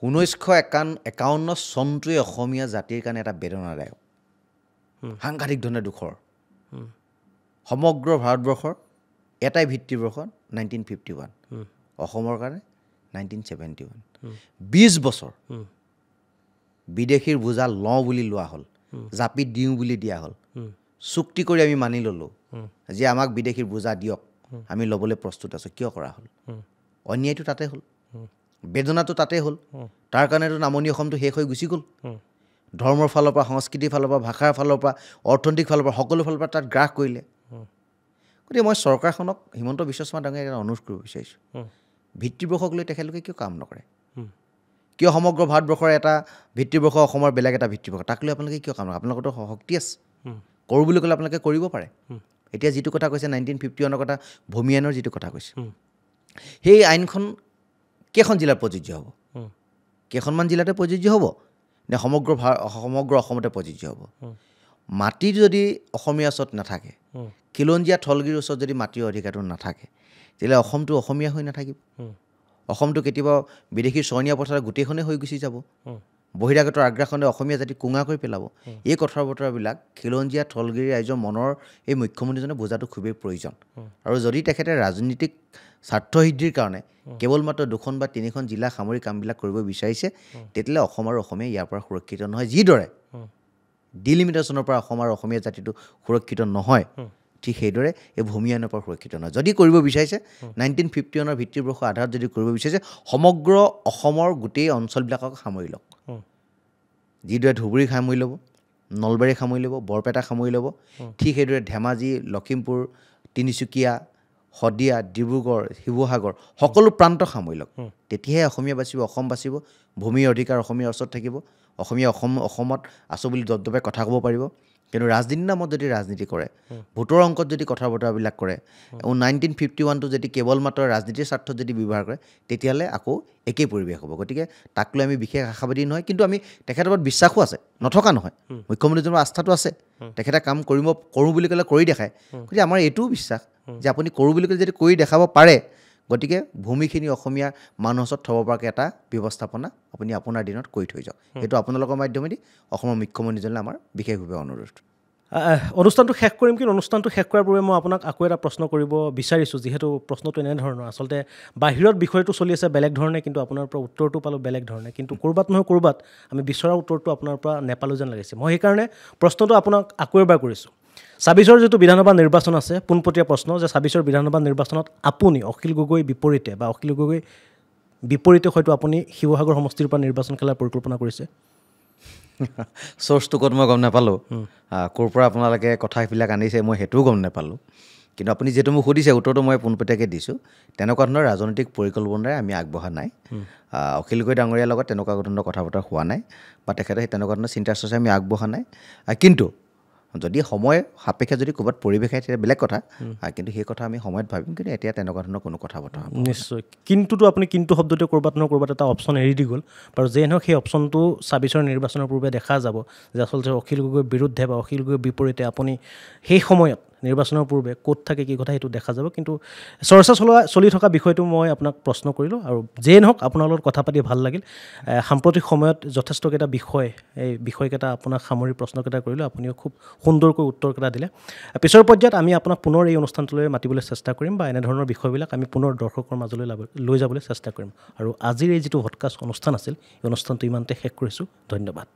[SPEAKER 2] 1951 চনটোৱে অসমীয়া জাতিৰ কাৰণে এটা বেদনাদায়ক, সাংঘাতিক ধৰণে দুখৰ। সমগ্ৰ ভাৰতবৰ্ষৰ এটাই ভিত্তিবৰ্ষ 1951, অসমৰ কাৰণে 1971। 20 বছৰ বিদেশীৰ বোজা লওঁ বুলি লোৱা হ'ল, জাপি দিওঁ বুলি দিয়া হ'ল, চুক্তি কৰি আমি মানি ল'লোঁ যে আমাক বিদেশীৰ বোজা দিয়ক, আমি ল'বলৈ প্ৰস্তুত আছোঁ। কিয় কৰা হ'ল? অন্যায়টো তাতে হ'ল, বেদনাটো তাতে হ'ল। তাৰ কাৰণেতো নামনি অসমটো শেষ হৈ গুচি গ'ল। ধৰ্মৰ ফালৰ পৰা, সংস্কৃতিৰ ফালৰ পৰা, ভাষাৰ ফালৰ পৰা, অৰ্থনৈতিক ফালৰ পৰা, সকলো ফালৰ পৰা তাত গ্ৰাস কৰিলে। গতিকে মই চৰকাৰখনক, হিমন্ত বিশ্ব শৰ্মা ডাঙৰীয়াক এটা অনুৰোধ কৰিব বিচাৰিছোঁ, ভিত্তিবৰ্ষক লৈ তেখেতলোকে কিয় কাম নকৰে? কিয় সমগ্ৰ ভাৰতবৰ্ষৰ এটা ভিত্তিবৰ্ষ, অসমৰ বেলেগ এটা ভিত্তিবৰ্ষ, তাক লৈ আপোনালোকে কিয় কাম নকৰে? আপোনালোকৰতো শক্তি আছে, কৰোঁ বুলি ক'লে আপোনালোকে কৰিব পাৰে। এতিয়া যিটো কথা কৈছে 1951 কথা, ভূমি আইনৰ যিটো কথা কৈছে, সেই আইনখন কেইখন জিলাত প্ৰযোজ্য হ'ব? কেইখনমান জিলাতে প্ৰযোজ্য হ'ব নে সমগ্ৰ অসমতে প্ৰযোজ্য হ'ব? মাটিৰ যদি অসমীয়া ওচৰত নাথাকে, খিলঞ্জীয়া থলগিৰিৰ ওচৰত যদি মাটিৰ অধিকাৰটো নাথাকে, তেতিয়াহ'লে অসমটো অসমীয়া হৈ নাথাকিব। অসমটো কেতিয়াবা বিদেশী চৰণীয়া পথাৰ গোটেইখনেই হৈ গুচি যাব। বহিৰাগতৰ আগ্ৰাসনে অসমীয়া জাতি কোঙা কৰি পেলাব। এই কথা বতৰাবিলাক খিলঞ্জীয়া থলগিৰি ৰাইজৰ মনৰ এই মুখ্যমন্ত্ৰীজনে বুজাটো খুবেই প্ৰয়োজন। আৰু যদি তেখেতে ৰাজনীতিক স্বাৰ্থসিদ্ধিৰ কাৰণে কেৱল মাত্ৰ 2খন বা 3খন জিলা সামৰি কামবিলাক কৰিব বিচাৰিছে, তেতিয়াহ'লে অসম আৰু অসমীয়া ইয়াৰ পৰা সুৰক্ষিত নহয়। যিদৰে ডিলিমিটেশ্যনৰ পৰা অসম আৰু অসমীয়া জাতিটো সুৰক্ষিত নহয়, ঠিক সেইদৰে এই ভূমি আইনৰ পৰা সুৰক্ষিত নহয়। যদি কৰিব বিচাৰিছে 1951 ভিত্তিবৰ্ষ আধাৰত যদি কৰিব বিচাৰিছে, সমগ্ৰ অসমৰ গোটেই অঞ্চলবিলাকক সামৰি লওক। যিদৰে ধুবুৰীক সামৰি ল'ব, নলবাৰীক সামৰি ল'ব, বৰপেটাক সামৰি ল'ব, ঠিক সেইদৰে ধেমাজি, লখিমপুৰ, তিনিচুকীয়া, শদিয়া, ডিব্ৰুগড়, শিৱসাগৰ সকলো প্ৰান্তক সামৰি লওক। তেতিয়াহে অসমীয়া বাচিব, অসম বাচিব, ভূমিৰ অধিকাৰ অসমীয়াৰ ওচৰত থাকিব, অসমীয়া অসমত আছোঁ বুলি দপদপাই কথা ক'ব পাৰিব। কিন্তু ৰাজনীতিৰ নামত যদি ৰাজনীতি কৰে, ভোটৰ অংকত যদি কথা বতৰাবিলাক কৰে, 1951টো যদি কেৱল মাত্ৰ ৰাজনীতিৰ স্বাৰ্থত যদি ব্যৱহাৰ কৰে, তেতিয়াহ'লে আকৌ একেই পৰিৱেশ হ'ব। গতিকে তাক লৈ আমি বিশেষ আশাবাদী নহয়, কিন্তু আমি তেখেতৰ ওপৰত বিশ্বাসো আছে, নথকা নহয়। মুখ্যমন্ত্ৰীজনৰ আস্থাটো আছে, তেখেতে কাম কৰোঁ বুলি ক'লে কৰি দেখায়। গতিকে আমাৰ এইটোও বিশ্বাস যে আপুনি কৰোঁ বুলি ক'লে যদি কৰি দেখাব পাৰে, গতিকে ভূমিখিনি অসমীয়া মানুহৰ ওচৰত থ'ব পৰাকৈ এটা ব্যৱস্থাপনা আপুনি আপোনাৰ দিনত কৰি থৈ যাওক। সেইটো আপোনালোকৰ মাধ্যমেদি অসমৰ মুখ্যমন্ত্ৰীজনলৈ আমাৰ বিশেষভাৱে অনুৰোধ।
[SPEAKER 1] অনুষ্ঠানটো শেষ কৰিম, কিন্তু অনুষ্ঠানটো শেষ কৰাৰ পূৰ্বে মই আপোনাক আকৌ এটা প্ৰশ্ন কৰিব বিচাৰিছোঁ, যিহেতু প্ৰশ্নটো এনেধৰণৰ। আচলতে বাহিৰত বিষয়টো চলি আছে বেলেগ ধৰণে, কিন্তু আপোনাৰ পৰা উত্তৰটো পালোঁ বেলেগ ধৰণে, কিন্তু ক'ৰবাত নহয় ক'ৰবাত আমি বিচৰা উত্তৰটো আপোনাৰ পৰা নেপালোঁ যেন লাগিছে। মই সেইকাৰণে প্ৰশ্নটো আপোনাক আকৌ এবাৰ কৰিছোঁ। 26ৰ যিটো বিধানসভা নিৰ্বাচন আছে, পোনপটীয়া প্ৰশ্ন যে 26ৰ বিধানসভা নিৰ্বাচনত আপুনি অখিল গগৈ বিপৰীতে বা অখিল গগৈ বিপৰীতে হয়তো আপুনি শিৱসাগৰ সমষ্টিৰ পৰা নিৰ্বাচন খেলাৰ পৰিকল্পনা কৰিছে?
[SPEAKER 2] চ'ৰ্চটো ক'ত মই গম নাপালোঁ, ক'ৰ পৰা আপোনালোকে কথাবিলাক আনিছে মই সেইটোও গম নাপালোঁ। কিন্তু আপুনি যিহেতু মোক সুধিছে, উত্তৰটো মই পোনপটীয়াকৈ দিছোঁ। তেনেকুৱা ধৰণৰ ৰাজনৈতিক পৰিকল্পনাৰে আমি আগবঢ়া নাই। অখিল গগৈ ডাঙৰীয়াৰ লগত তেনেকুৱা ধৰণৰ কথা বতৰা হোৱা নাই, বা তেখেতে সেই তেনেকুৱা ধৰণৰ চিন্তা চৰ্চা আমি আগবঢ়া নাই। কিন্তু যদি সময় সাপেক্ষে যদি ক'ৰবাত পৰিৱেশ আহে তেতিয়া বেলেগ কথা, কিন্তু সেই কথা আমি সময়ত ভাবিম। কিন্তু এতিয়া তেনেকুৱা ধৰণৰ কোনো কথা বতৰা
[SPEAKER 1] নিশ্চয়। কিন্তুতো আপুনি কিন্তু শব্দটোৱে ক'ৰবাত নহয় ক'ৰবাত এটা অপশ্যন এৰি দি গ'ল। বাৰু যেই নহওক সেই অপশ্যনটো 26ৰ নিৰ্বাচনৰ পূৰ্বে দেখা যাব যে আচলতে অখিল গগৈৰ বিৰুদ্ধে বা অখিল গগৈৰ বিপৰীতে আপুনি সেই সময়ত নিৰ্বাচনৰ পূৰ্বে ক'ত থাকে কি কথা সেইটো দেখা যাব। কিন্তু চৰ্চা চলি থকা বিষয়টো মই আপোনাক প্ৰশ্ন কৰিলোঁ, আৰু যেই নহওক আপোনাৰ লগত কথা পাতি ভাল লাগিল। সাম্প্ৰতিক সময়ত যথেষ্টকেইটা বিষয়, এই বিষয়কেইটা আপোনাক সামৰি প্ৰশ্নকেইটা কৰিলোঁ, আপুনিও খুব সুন্দৰকৈ উত্তৰকেইটা দিলে। পিছৰ পৰ্যায়ত আমি আপোনাক পুনৰ এই অনুষ্ঠানটোলৈ মাতিবলৈ চেষ্টা কৰিম, বা এনেধৰণৰ বিষয়বিলাক আমি পুনৰ দৰ্শকৰ মাজলৈ লৈ যাবলৈ চেষ্টা কৰিম। আৰু আজিৰ এই যিটো ভডকাষ্ট অনুষ্ঠান আছিল, এই অনুষ্ঠানটো ইমানতে শেষ কৰিছোঁ। ধন্যবাদ।